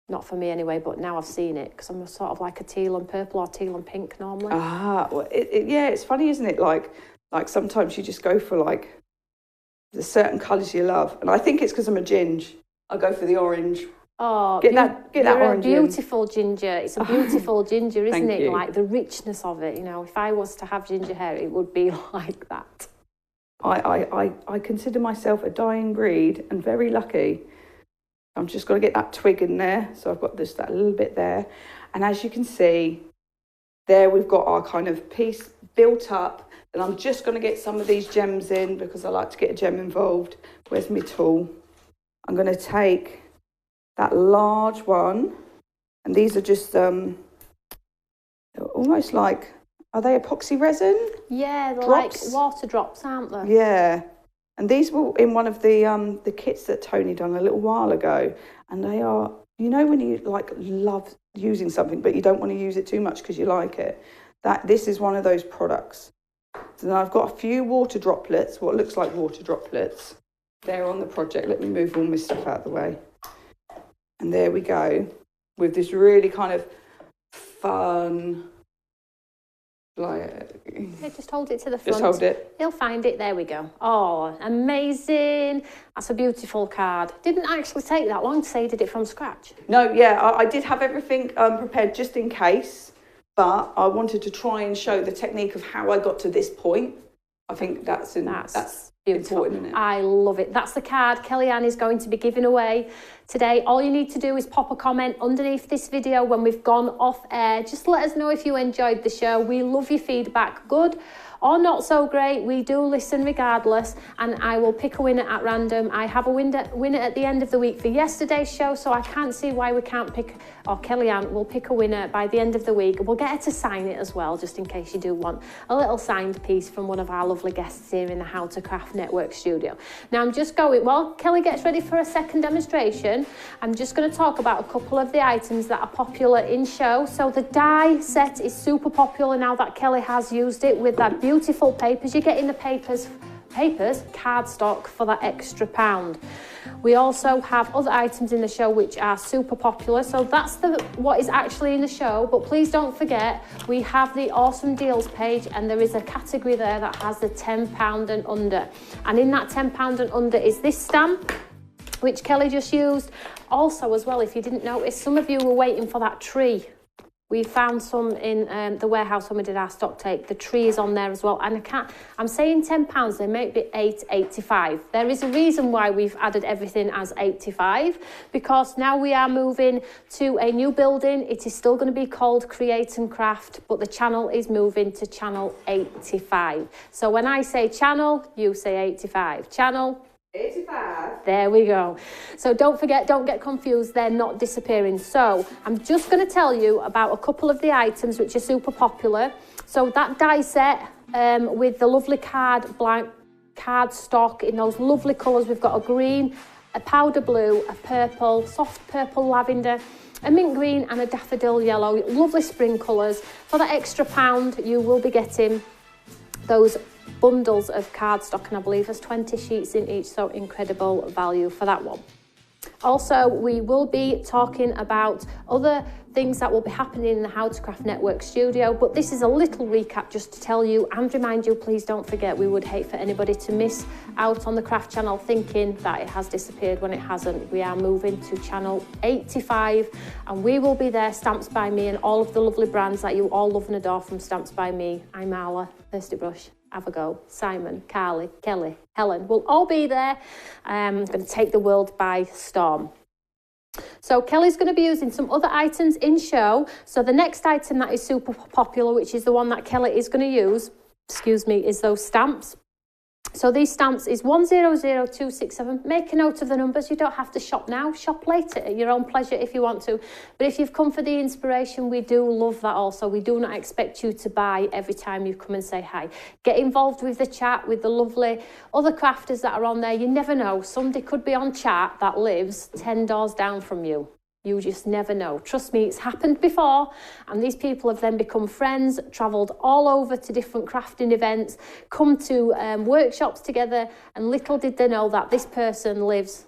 Speaker 1: Not for me anyway, but now I've seen it, because I'm sort of like a teal and purple or teal and pink normally.
Speaker 2: Well, it's funny, isn't it? Like sometimes you just go for like the certain colours you love, and I think it's because I'm a ginge. I go for the orange.
Speaker 1: Oh,
Speaker 2: get that orange.
Speaker 1: A beautiful ginger. It's a beautiful ginger, isn't it? Like the richness of it. You know, if I was to have ginger hair, it would be like that.
Speaker 2: I consider myself a dying breed and very lucky. I'm just going to get that twig in there. So I've got that little bit there. And as you can see, there we've got our kind of piece built up. And I'm just going to get some of these gems in because I like to get a gem involved. Where's my tool? I'm going to take that large one. And these are just almost like, are they epoxy resin?
Speaker 1: Yeah, they're
Speaker 2: drops?
Speaker 1: Like water drops, aren't they?
Speaker 2: Yeah. And these were in one of the kits that Tony done a little while ago. And they are, you know, when you like love using something, but you don't want to use it too much because you like it. This is one of those products. So then I've got a few water droplets, what looks like water droplets. They're on the project. Let me move all my stuff out of the way. And there we go, with this really kind of fun...
Speaker 1: just hold it to the front.
Speaker 2: Just hold it.
Speaker 1: He'll find it. There we go. Oh, amazing. That's a beautiful card. Didn't actually take that long to say you did it from scratch.
Speaker 2: No, yeah, I did have everything prepared just in case, but I wanted to try and show the technique of how I got to this point. I think that's beautiful. Important, isn't it?
Speaker 1: I love it. That's the card Kellyanne is going to be giving away today. All you need to do is pop a comment underneath this video when we've gone off air. Just let us know if you enjoyed the show. We love your feedback, good or not so great. We do listen regardless, and I will pick a winner at random. I have a winner at the end of the week for yesterday's show, so I can't see why we can't pick, or Kellyanne will pick a winner by the end of the week. We'll get her to sign it as well, just in case you do want a little signed piece from one of our lovely guests here in the How to Craft Network studio. Now I'm just going, while Kelly gets ready for a second demonstration, I'm just going to talk about a couple of the items that are popular in show. So the die set is super popular now that Kelly has used it with that beautiful papers. You're getting the paper papers, cardstock for that extra £1. We also have other items in the show which are super popular. So that's what is actually in the show. But please don't forget, we have the awesome deals page, and there is a category there that has the £10 and under. And in that £10 and under is this stamp, which Kelly just used. Also, as well, if you didn't notice, some of you were waiting for that tree. We found some in the warehouse when we did our stock take. The tree is on there as well. And I'm saying £10, they may be £8.85. There is a reason why we've added everything as 85, because now we are moving to a new building. It is still going to be called Create and Craft, but the channel is moving to channel 85. So when I say channel, you say 85. Channel
Speaker 2: 85.
Speaker 1: There we go. So don't forget, don't get confused, they're not disappearing. So I'm just going to tell you about a couple of the items which are super popular. So that die set with the lovely card stock in those lovely colours. We've got a green, a powder blue, a purple, soft purple lavender, a mint green and a daffodil yellow. Lovely spring colours. For that extra £1, you will be getting those bundles of cardstock, and I believe there's 20 sheets in each, so incredible value for that one. Also, we will be talking about other things that will be happening in the How to Craft Network studio, but this is a little recap just to tell you and remind you, please don't forget, we would hate for anybody to miss out on the craft channel thinking that it has disappeared when it hasn't. We are moving to channel 85, and we will be there, Stamps by Me, and all of the lovely brands that you all love and adore from Stamps by Me. I'm Marla, Thirsty Brush, Have a Go, Simon, Carly, Kelly, Helen will all be there. I'm going to take the world by storm. So Kelly's going to be using some other items in show. So the next item that is super popular, which is the one that Kelly is going to use, is those stamps. So these stamps is 100267. Make a note of the numbers. You don't have to shop now. Shop later at your own pleasure if you want to. But if you've come for the inspiration, we do love that also. We do not expect you to buy every time you come and say hi. Get involved with the chat with the lovely other crafters that are on there. You never know. Somebody could be on chat that lives 10 doors down from you. You just never know. Trust me, it's happened before, and these people have then become friends, travelled all over to different crafting events, come to workshops together, and little did they know that this person lives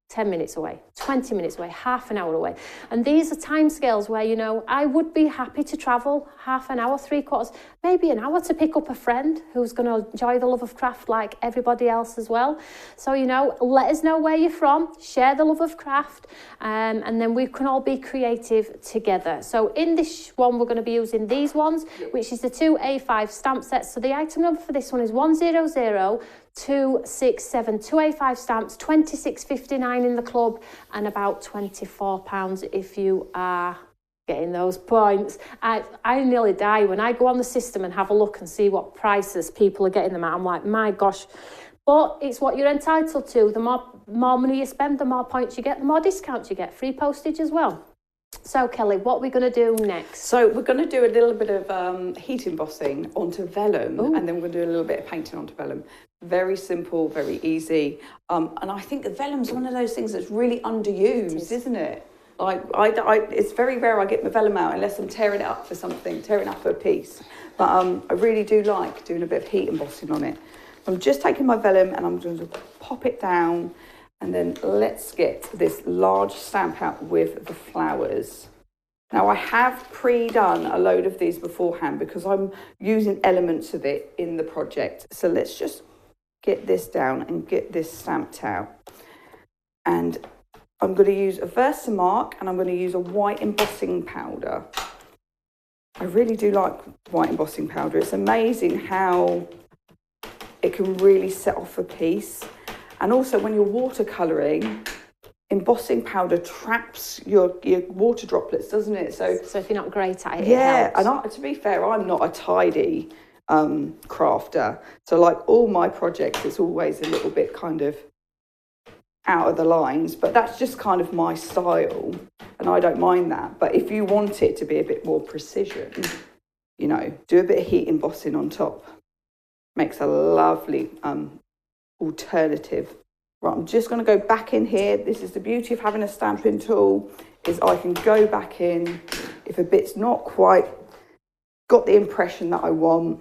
Speaker 1: 10 minutes away, 20 minutes away, half an hour away. And these are timescales where, you know, I would be happy to travel half an hour, 3/4, maybe an hour to pick up a friend who's going to enjoy the love of craft like everybody else as well. So, you know, let us know where you're from, share the love of craft, and then we can all be creative together. So in this one, we're going to be using these ones, which is the 2 A5 stamp sets. So the item number for this one is 100267, 2 A5 stamps, £26.59 in the club, and about £24 if you are getting those points. I nearly die when I go on the system and have a look and see what prices people are getting them at. I'm like, my gosh. But it's what you're entitled to. The more money you spend, the more points you get, the more discounts you get. Free postage as well. So Kelly, what are we going to do next?
Speaker 2: So we're going to do a little bit of heat embossing onto vellum. Ooh. And then we're going to do a little bit of painting onto vellum. Very simple, very easy. And I think vellum's one of those things that's really underused, isn't it? Like, it's very rare I get my vellum out unless I'm tearing it up for something, tearing up for a piece. But I really do like doing a bit of heat embossing on it. So I'm just taking my vellum and I'm going to pop it down, and then let's get this large stamp out with the flowers. Now I have pre-done a load of these beforehand because I'm using elements of it in the project. So let's just get this down and get this stamped out. And I'm going to use a Versamark, and I'm going to use a white embossing powder. I really do like white embossing powder. It's amazing how it can really set off a piece. And also when you're watercolouring, embossing powder traps your water droplets, doesn't it? So
Speaker 1: if you're not great at it,
Speaker 2: yeah,
Speaker 1: it helps.
Speaker 2: And to be fair, I'm not a tidy crafter. So like all my projects, it's always a little bit kind of out of the lines, but that's just kind of my style, and I don't mind that. But if you want it to be a bit more precision, you know, do a bit of heat embossing on top. Makes a lovely alternative. Right, I'm just going to go back in here. This is the beauty of having a stamping tool, is I can go back in if a bit's not quite got the impression that I want,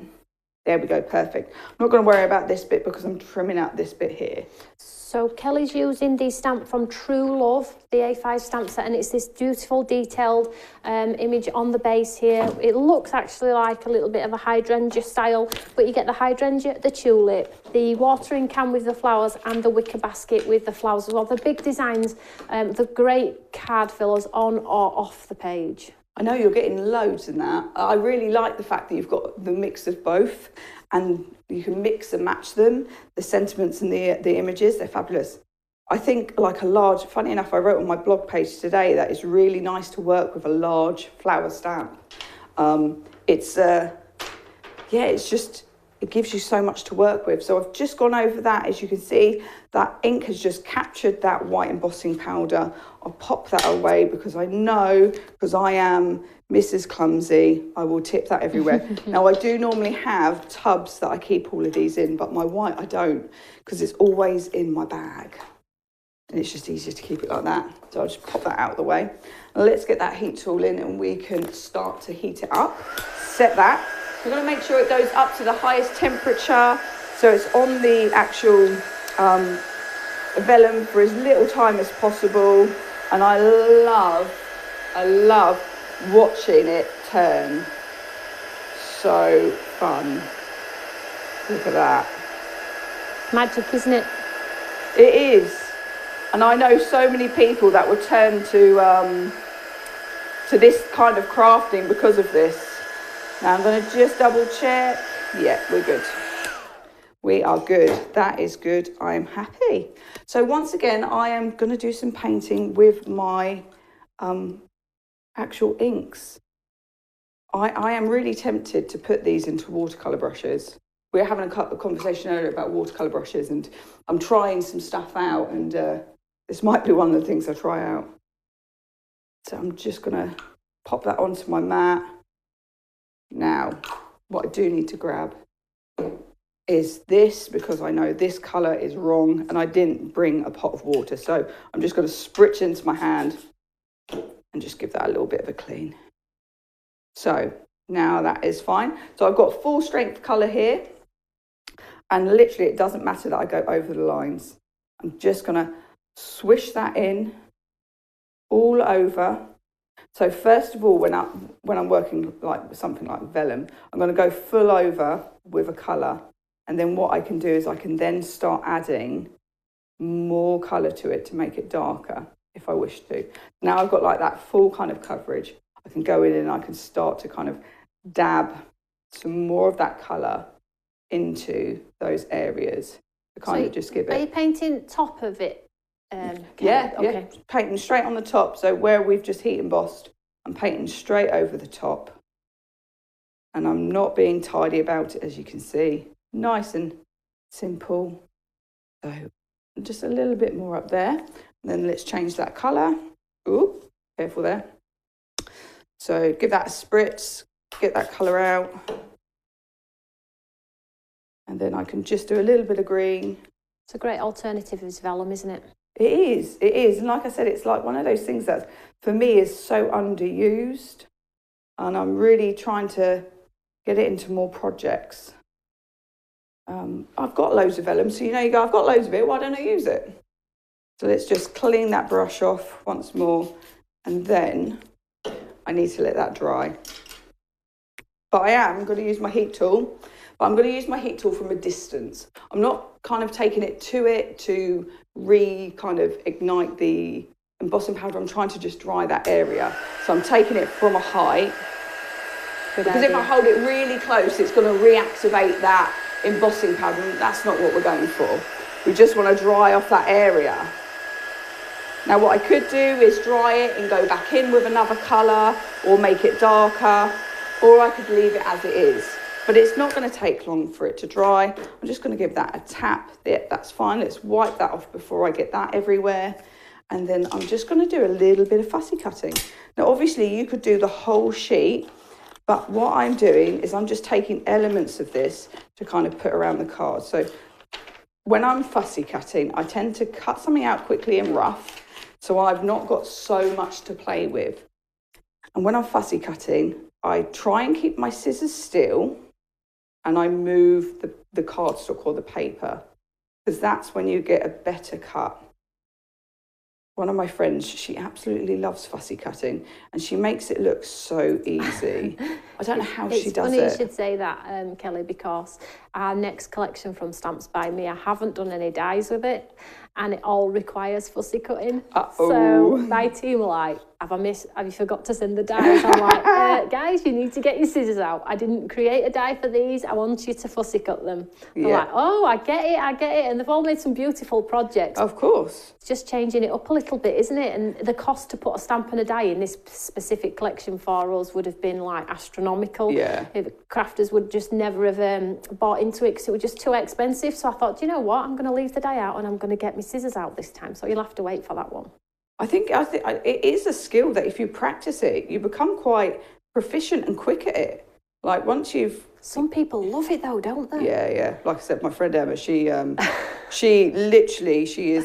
Speaker 2: There we go, perfect. I'm not going to worry about this bit because I'm trimming out this bit here.
Speaker 1: So Kelly's using the stamp from True Love, the A5 stamp set, and it's this beautiful detailed image on the base here. It looks actually like a little bit of a hydrangea style, but you get the hydrangea, the tulip, the watering can with the flowers, and the wicker basket with the flowers as well. The big designs, the great card fillers on or off the page.
Speaker 2: I know you're getting loads in that. I really like the fact that you've got the mix of both and you can mix and match them, the sentiments and the images, they're fabulous. I think like a large, funny enough, I wrote on my blog page today that it's really nice to work with a large flower stamp. It gives you so much to work with. So I've just gone over that. As you can see, that ink has just captured that white embossing powder. I'll pop that away because I know, because I am Mrs. Clumsy, I will tip that everywhere. Now, I do normally have tubs that I keep all of these in, but my white I don't, because it's always in my bag. And it's just easier to keep it like that. So I'll just pop that out of the way. Now let's get that heat tool in and we can start to heat it up. Set that. We're going to make sure it goes up to the highest temperature, so it's on the actual vellum for as little time as possible. And I love watching it turn. So fun. Look at that.
Speaker 1: Magic, isn't it?
Speaker 2: It is. And I know so many people that would turn to this kind of crafting because of this. Now I'm going to just double check. Yeah, we're good. We are good. That is good. I am happy. So once again, I am going to do some painting with my actual inks. I am really tempted to put these into watercolour brushes. We were having a conversation earlier about watercolour brushes and I'm trying some stuff out and this might be one of the things I try out. So I'm just going to pop that onto my mat. Now, what I do need to grab is this, because I know this colour is wrong and I didn't bring a pot of water. So I'm just going to spritz into my hand and just give that a little bit of a clean. So now that is fine. So I've got full strength colour here and literally it doesn't matter that I go over the lines. I'm just going to swish that in all over. So first of all, when I'm working like with something like vellum, I'm going to go full over with a colour. And then what I can do is I can then start adding more colour to it to make it darker if I wish to. Now I've got like that full kind of coverage. I can go in and I can start to kind of dab some more of that colour into those areas to kind of just give it.
Speaker 1: Are you painting top of it?
Speaker 2: Yeah,
Speaker 1: okay.
Speaker 2: Painting straight on the top. So where we've just heat embossed, I'm painting straight over the top. And I'm not being tidy about it, as you can see. Nice and simple. So just a little bit more up there. And then let's change that colour. Ooh, careful there. So give that a spritz, get that colour out. And then I can just do a little bit of green.
Speaker 1: It's a great alternative as vellum, isn't it?
Speaker 2: It is, it is. And like I said, it's like one of those things that for me is so underused. And I'm really trying to get it into more projects. I've got loads of vellum, so you go, I've got loads of it, why don't I use it? So let's just clean that brush off once more. And then I need to let that dry. But I am going to use my heat tool. But I'm going to use my heat tool from a distance. I'm not kind of taking it to kind of ignite the embossing powder. I'm trying to just dry that area. So I'm taking it from a height. Because if I hold it really close, it's going to reactivate that embossing powder. And that's not what we're going for. We just want to dry off that area. Now what I could do is dry it and go back in with another colour or make it darker. Or I could leave it as it is. But it's not going to take long for it to dry. I'm just going to give that a tap. Yeah, that's fine. Let's wipe that off before I get that everywhere. And then I'm just going to do a little bit of fussy cutting. Now, obviously, you could do the whole sheet. But what I'm doing is I'm just taking elements of this to kind of put around the card. So when I'm fussy cutting, I tend to cut something out quickly and rough. So I've not got so much to play with. And when I'm fussy cutting, I try and keep my scissors still. and I move the cardstock or the paper, because that's when you get a better cut. One of my friends, she absolutely loves fussy cutting, and she makes it look so easy. I don't know how she does it.
Speaker 1: It's funny you should say that, Kelly, because our next collection from Stamps by Me, I haven't done any dies with it, and it all requires fussy cutting.
Speaker 2: Uh-oh.
Speaker 1: So my team were like, have you forgot to send the dies? I'm like, guys, you need to get your scissors out. I didn't create a die for these. I want you to fussy cut them. They're like, oh, I get it. And they've all made some beautiful projects.
Speaker 2: Of course.
Speaker 1: It's just changing it up a little bit, isn't it? And the cost to put a stamp and a die in this specific collection for us would have been like astronomical.
Speaker 2: Yeah.
Speaker 1: Crafters would just never have bought into it because it was just too expensive. So I thought, you know what? I'm going to leave the die out and I'm going to get my scissors out this time. So you'll have to wait for that one.
Speaker 2: I think it is a skill that if you practice it, you become quite proficient and quick at it. Like once you've...
Speaker 1: Some people love it though, don't they?
Speaker 2: Yeah. Like I said, my friend Emma, she is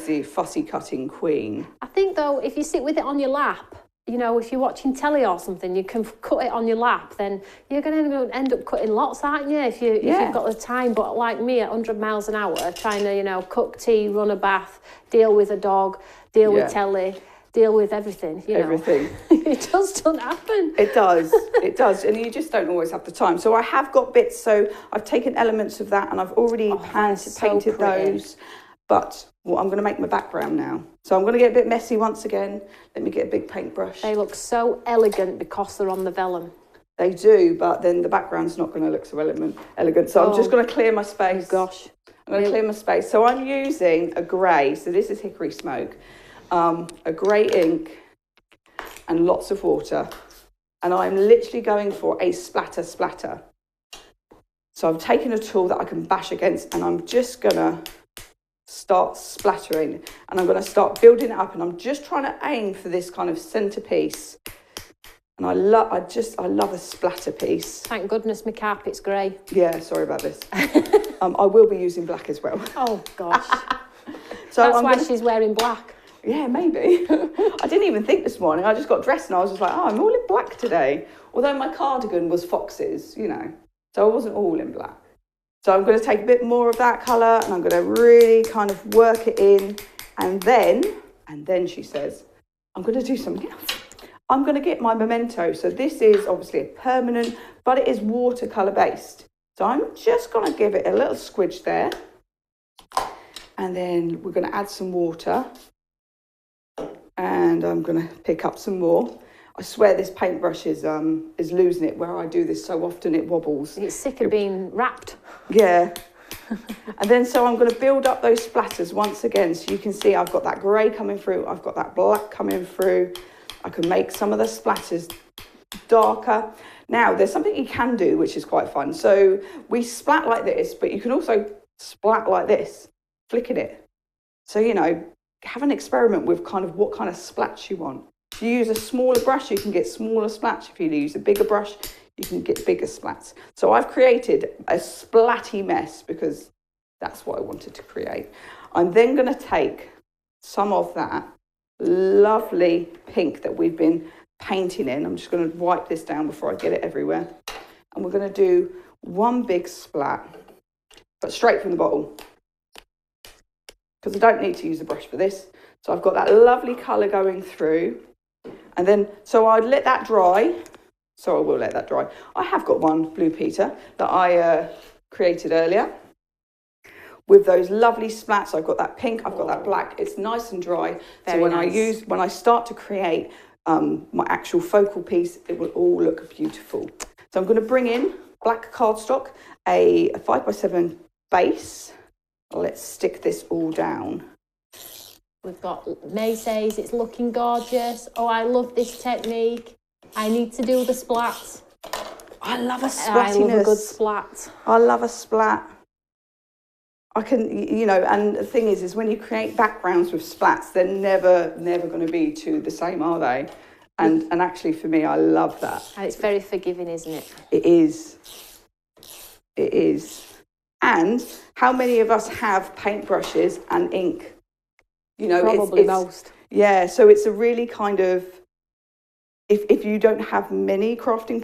Speaker 2: the fussy cutting queen.
Speaker 1: I think though, if you sit with it on your lap, you know, if you're watching telly or something, you can cut it on your lap, then you're going to end up cutting lots, aren't you? If you've got the time. But like me at 100 miles an hour, trying to, you know, cook tea, run a bath, deal with a dog, deal with telly, deal with everything, you know.
Speaker 2: Everything.
Speaker 1: It just doesn't happen.
Speaker 2: It does. And you just don't always have the time. So I have got bits, so I've taken elements of that and I've already painted those. But I'm going to make my background now. So I'm going to get a bit messy once again. Let me get a big paintbrush.
Speaker 1: They look so elegant because they're on the vellum.
Speaker 2: They do, but then the background's not going to look so elegant. So I'm just going to clear my space.
Speaker 1: Oh, gosh.
Speaker 2: I'm going to clear my space. So I'm using a grey. So this is Hickory Smoke. A grey ink and lots of water. And I'm literally going for a splatter. So I've taken a tool that I can bash against and I'm just going to start splattering and I'm going to start building it up and I'm just trying to aim for this kind of centerpiece. And I love a splatter piece.
Speaker 1: Thank goodness my carpet's grey.
Speaker 2: Yeah, sorry about this. I will be using black as well.
Speaker 1: Oh gosh.
Speaker 2: So
Speaker 1: that's why she's wearing black.
Speaker 2: Yeah, maybe. I didn't even think this morning. I just got dressed and I was just like, oh, I'm all in black today. Although my cardigan was foxes, you know. So I wasn't all in black. So I'm going to take a bit more of that colour and I'm going to really kind of work it in. And then she says, I'm going to do something else. I'm going to get my memento. So this is obviously a permanent, but it is watercolour based. So I'm just going to give it a little squidge there. And then we're going to add some water. And I'm going to pick up some more. I swear this paintbrush is losing it. Where I do this so often, it wobbles.
Speaker 1: It's sick of being wrapped.
Speaker 2: Yeah. And then so I'm going to build up those splatters once again. So you can see I've got that grey coming through. I've got that black coming through. I can make some of the splatters darker. Now, there's something you can do, which is quite fun. So we splat like this, but you can also splat like this, flicking it. So, you know, have an experiment with kind of what kind of splats you want. If you use a smaller brush, you can get smaller splats. If you use a bigger brush, you can get bigger splats. So I've created a splatty mess because that's what I wanted to create. I'm then going to take some of that lovely pink that we've been painting in. I'm just going to wipe this down before I get it everywhere. And we're going to do one big splat, but straight from the bottle. Because I don't need to use a brush for this. So I've got that lovely colour going through. And then, so I'd let that dry. So I will let that dry. I have got one Blue Peter that I created earlier with those lovely splats. I've got that pink, I've got that black. It's nice and dry.
Speaker 1: Very
Speaker 2: so
Speaker 1: nice.
Speaker 2: when I start to create my actual focal piece, it will all look beautiful. So I'm going to bring in black cardstock, a 5x7 base. Let's stick this all down.
Speaker 1: We've got May says it's looking gorgeous. Oh, I love this technique. I need to do the splats.
Speaker 2: I love a splattiness.
Speaker 1: I love a good splat.
Speaker 2: I love a splat. I can, you know, and the thing is when you create backgrounds with splats, they're never going to be two the same, are they? And actually for me, I love that.
Speaker 1: And it's very forgiving, isn't it?
Speaker 2: It is. It is. And how many of us have paintbrushes and ink? You know,
Speaker 1: probably most.
Speaker 2: Yeah, so it's a really kind of, if you don't have many crafting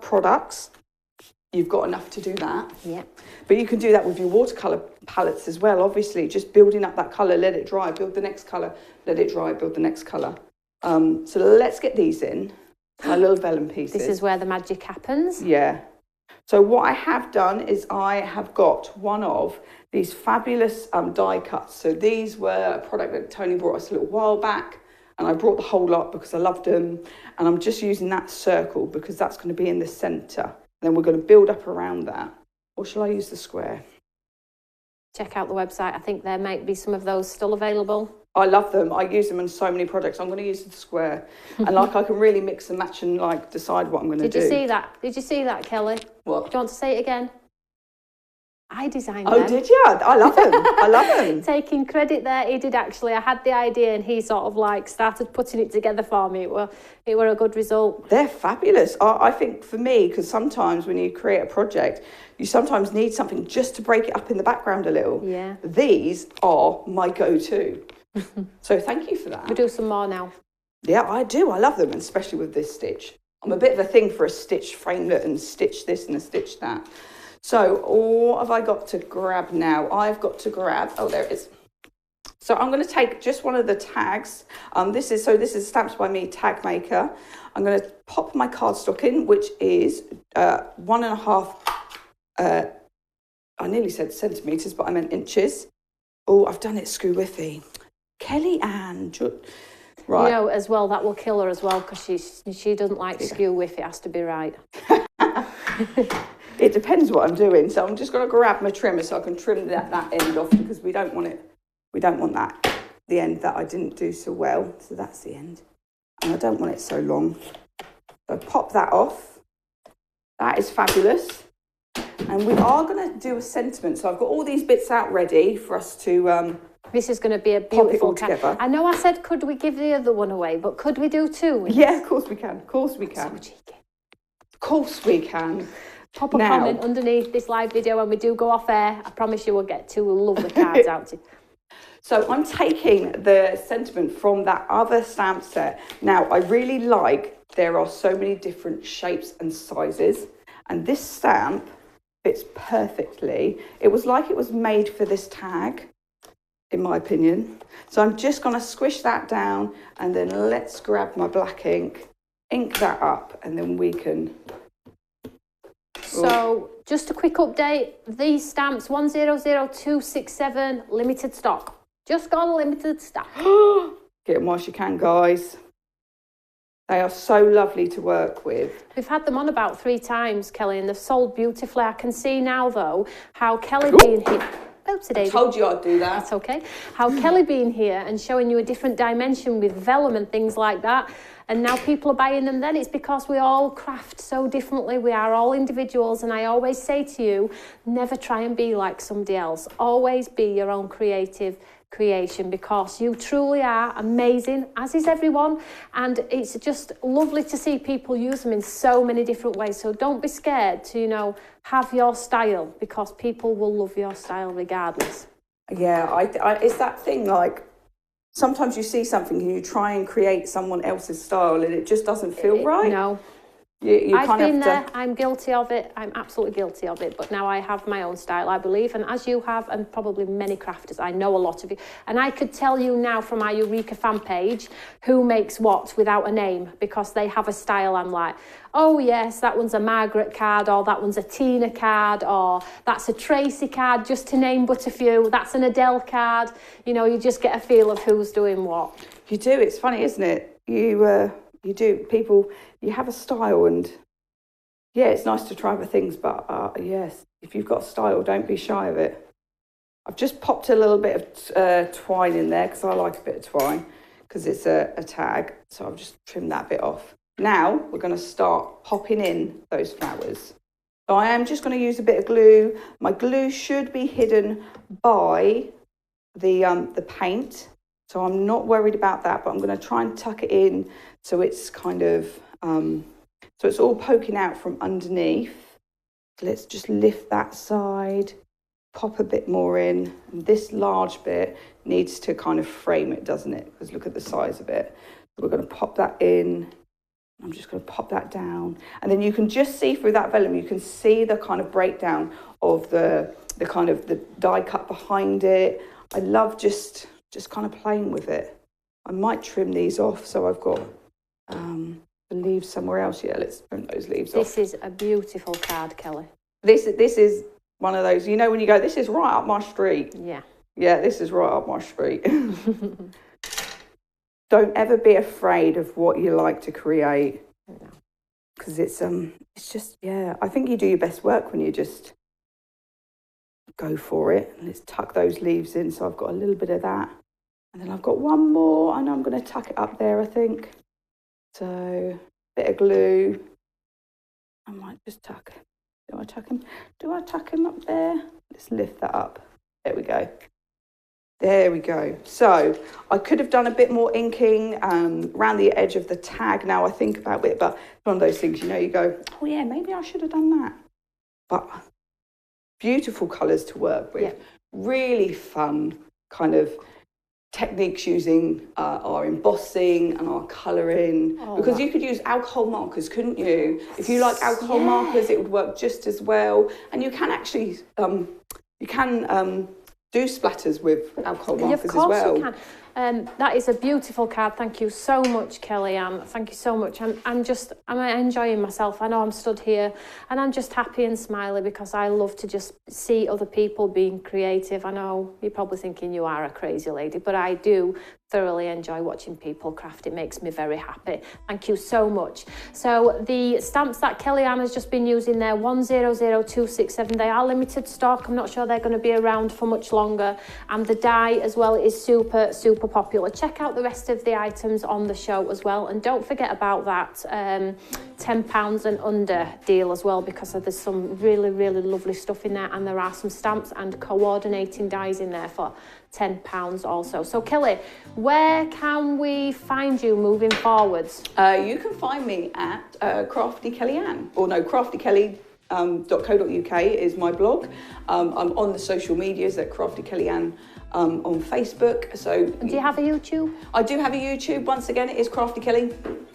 Speaker 2: products, you've got enough to do that.
Speaker 1: Yeah.
Speaker 2: But you can do that with your watercolour palettes as well, obviously. Just building up that colour, let it dry, build the next colour, let it dry, build the next colour. So let's get these in, my little vellum pieces.
Speaker 1: This is where the magic happens.
Speaker 2: Yeah. So what I have done is I have got one of these fabulous die cuts. So these were a product that Tony brought us a little while back, and I brought the whole lot because I loved them. And I'm just using that circle because that's going to be in the centre. Then we're going to build up around that. Or shall I use the square?
Speaker 1: Check out the website. I think there might be some of those still available.
Speaker 2: I love them. I use them in so many projects. I'm going to use the square. And like I can really mix and match and like decide what I'm going to do.
Speaker 1: Did you see that? Did you see that, Kelly?
Speaker 2: What?
Speaker 1: Do you want to say it again? I designed them.
Speaker 2: Oh, did you? I love them. I love them.
Speaker 1: Taking credit there, he did actually. I had the idea and he sort of like started putting it together for me. It were a good result.
Speaker 2: They're fabulous. I think for me, because sometimes when you create a project, you sometimes need something just to break it up in the background a little.
Speaker 1: Yeah.
Speaker 2: These are my go-to. So thank you for that.
Speaker 1: We'll do some more now.
Speaker 2: Yeah, I do. I love them, especially with this stitch. I'm a bit of a thing for a stitch framelit and stitch this and a stitch that. So what have I got to grab now? I've got to grab, oh, there it is. So I'm going to take just one of the tags. This is Stamps by Me Tag Maker. I'm going to pop my cardstock in, which is 1.5, I nearly said centimetres, but I meant inches. Oh, I've done it screw whiffy. Kelly Ann. Right.
Speaker 1: You know, as well, that will kill her as well because she doesn't like skew whiff. It has to be right.
Speaker 2: It depends what I'm doing. So I'm just going to grab my trimmer so I can trim that end off because we don't want that, the end that I didn't do so well. So that's the end. And I don't want it so long. So pop that off. That is fabulous. And we are going to do a sentiment. So I've got all these bits out ready for us to...
Speaker 1: This is going to be a
Speaker 2: pop it
Speaker 1: beautiful
Speaker 2: all together.
Speaker 1: I know I said, could we give the other one away? But could we do two?
Speaker 2: Yeah, of course we can. Of course we can.
Speaker 1: So cheeky.
Speaker 2: Of course we can.
Speaker 1: Pop a comment underneath this live video when we do go off air. I promise you we'll get two lovely cards out to you.
Speaker 2: So I'm taking the sentiment from that other stamp set. Now, I really like there are so many different shapes and sizes. And this stamp fits perfectly. It was like it was made for this tag, in my opinion. So I'm just going to squish that down and then let's grab my black ink that up, and then we can...
Speaker 1: So, just a quick update. These stamps, 100267, limited stock. Just got a limited stock.
Speaker 2: Get them whilst you can, guys. They are so lovely to work with.
Speaker 1: We've had them on about 3 times, Kelly, and they've sold beautifully. I can see now, though, how Kelly being here... Oops,
Speaker 2: I told you I'd do that.
Speaker 1: That's okay. How Kelly being here and showing you a different dimension with vellum and things like that. And now people are buying them then. It's because we all craft so differently. We are all individuals. And I always say to you, never try and be like somebody else. Always be your own creative creation because you truly are amazing, as is everyone. And it's just lovely to see people use them in so many different ways. So don't be scared to, you know, have your style because people will love your style regardless.
Speaker 2: Yeah, it's that thing like, sometimes you see something and you try and create someone else's style and it just doesn't feel right.
Speaker 1: No.
Speaker 2: I've
Speaker 1: been there, I'm guilty of it, I'm absolutely guilty of it, but now I have my own style, I believe, and as you have, and probably many crafters, I know a lot of you, and I could tell you now from our Eureka fan page who makes what without a name, because they have a style. I'm like, oh yes, that one's a Margaret card, or that one's a Tina card, or that's a Tracy card, just to name but a few, that's an Adele card. You know, you just get a feel of who's doing what.
Speaker 2: You do, it's funny, isn't it? You do, people, you have a style, and yeah, it's nice to try other things, but yes, if you've got a style, don't be shy of it. I've just popped a little bit of twine in there because I like a bit of twine because it's a tag, so I've just trimmed that bit off. Now we're going to start popping in those flowers. So I am just going to use a bit of glue. My glue should be hidden by the paint, so I'm not worried about that, but I'm going to try and tuck it in so it's kind of, so it's all poking out from underneath. So let's just lift that side, pop a bit more in. And this large bit needs to kind of frame it, doesn't it? Because look at the size of it. So we're going to pop that in I'm just going to pop that down. And then you can just see through that vellum, you can see the kind of breakdown of the kind of the die cut behind it. I love just kind of playing with it. I might trim these off so I've got the leaves somewhere else. Yeah, let's trim those leaves off.
Speaker 1: This is a beautiful card, Kelly.
Speaker 2: This is one of those, you know, when you go, this is right up my street.
Speaker 1: Yeah.
Speaker 2: Yeah, this is right up my street. Don't ever be afraid of what you like to create. Because it's just, yeah, I think you do your best work when you just go for it. Let's tuck those leaves in. So I've got a little bit of that. And then I've got one more. I know I'm going to tuck it up there, I think. So, bit of glue. I might just tuck. Do I tuck him? Do I tuck him up there? Let's lift that up. There we go. There we go. So I could have done a bit more inking around the edge of the tag now I think about it, but it's one of those things, you know, you go, oh yeah, maybe I should have done that. But beautiful colours to work with. Yeah. Really fun kind of techniques using our embossing and our colouring. Because you could use alcohol markers, couldn't you? If you like alcohol markers, it would work just as well. And you can actually, do splatters with alcohol markers as well.
Speaker 1: Of course you can. That is a beautiful card. Thank you so much, Kellyanne. Thank you so much. I'm enjoying myself. I know I'm stood here and I'm just happy and smiley because I love to just see other people being creative. I know you're probably thinking you are a crazy lady, but I do thoroughly enjoy watching people craft. It makes me very happy. Thank you so much. So the stamps that Kellyanne has just been using there, 100267, they are limited stock. I'm not sure they're going to be around for much longer. And the die as well is super, super popular. Check out the rest of the items on the show as well. And don't forget about that £10 and under deal as well, because there's some really, really lovely stuff in there. And there are some stamps and coordinating dies in there for £10 also. So Kelly, where can we find you moving forwards?
Speaker 2: You can find me at Crafty Kellyanne, or no, craftykelly.co.uk is my blog. I'm on the social medias at Crafty Kellyanne on Facebook. So
Speaker 1: do you have a YouTube?
Speaker 2: I do have a YouTube. Once again, it is Crafty Kelly.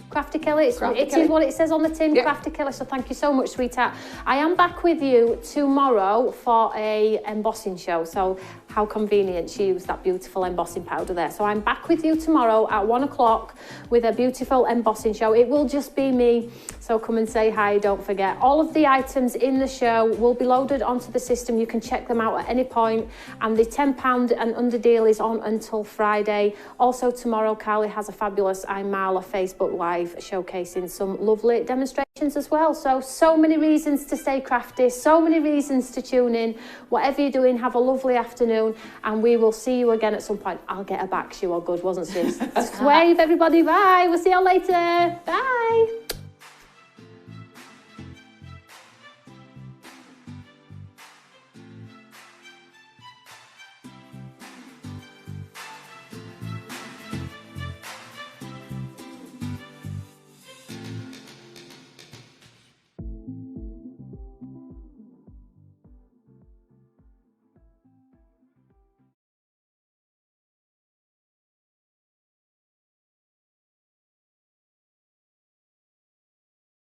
Speaker 1: Crafty Kelly, it is what it says on the tin, yep. Crafty Kelly, so thank you so much, sweetheart. I am back with you tomorrow for a embossing show, so how convenient she used that beautiful embossing powder there. So I'm back with you tomorrow at 1 o'clock with a beautiful embossing show. It will just be me, so come and say hi, don't forget. All of the items in the show will be loaded onto the system. You can check them out at any point, and the £10 and under deal is on until Friday. Also tomorrow, Carly has a fabulous I'm Marla Facebook Live showcasing some lovely demonstrations as well. So many reasons to stay crafty, so many reasons to tune in. Whatever you're doing, have a lovely afternoon, and we will see you again at some point. I'll get her back. She was good, wasn't she? Just wave, everybody. Bye. We'll see you later. Bye.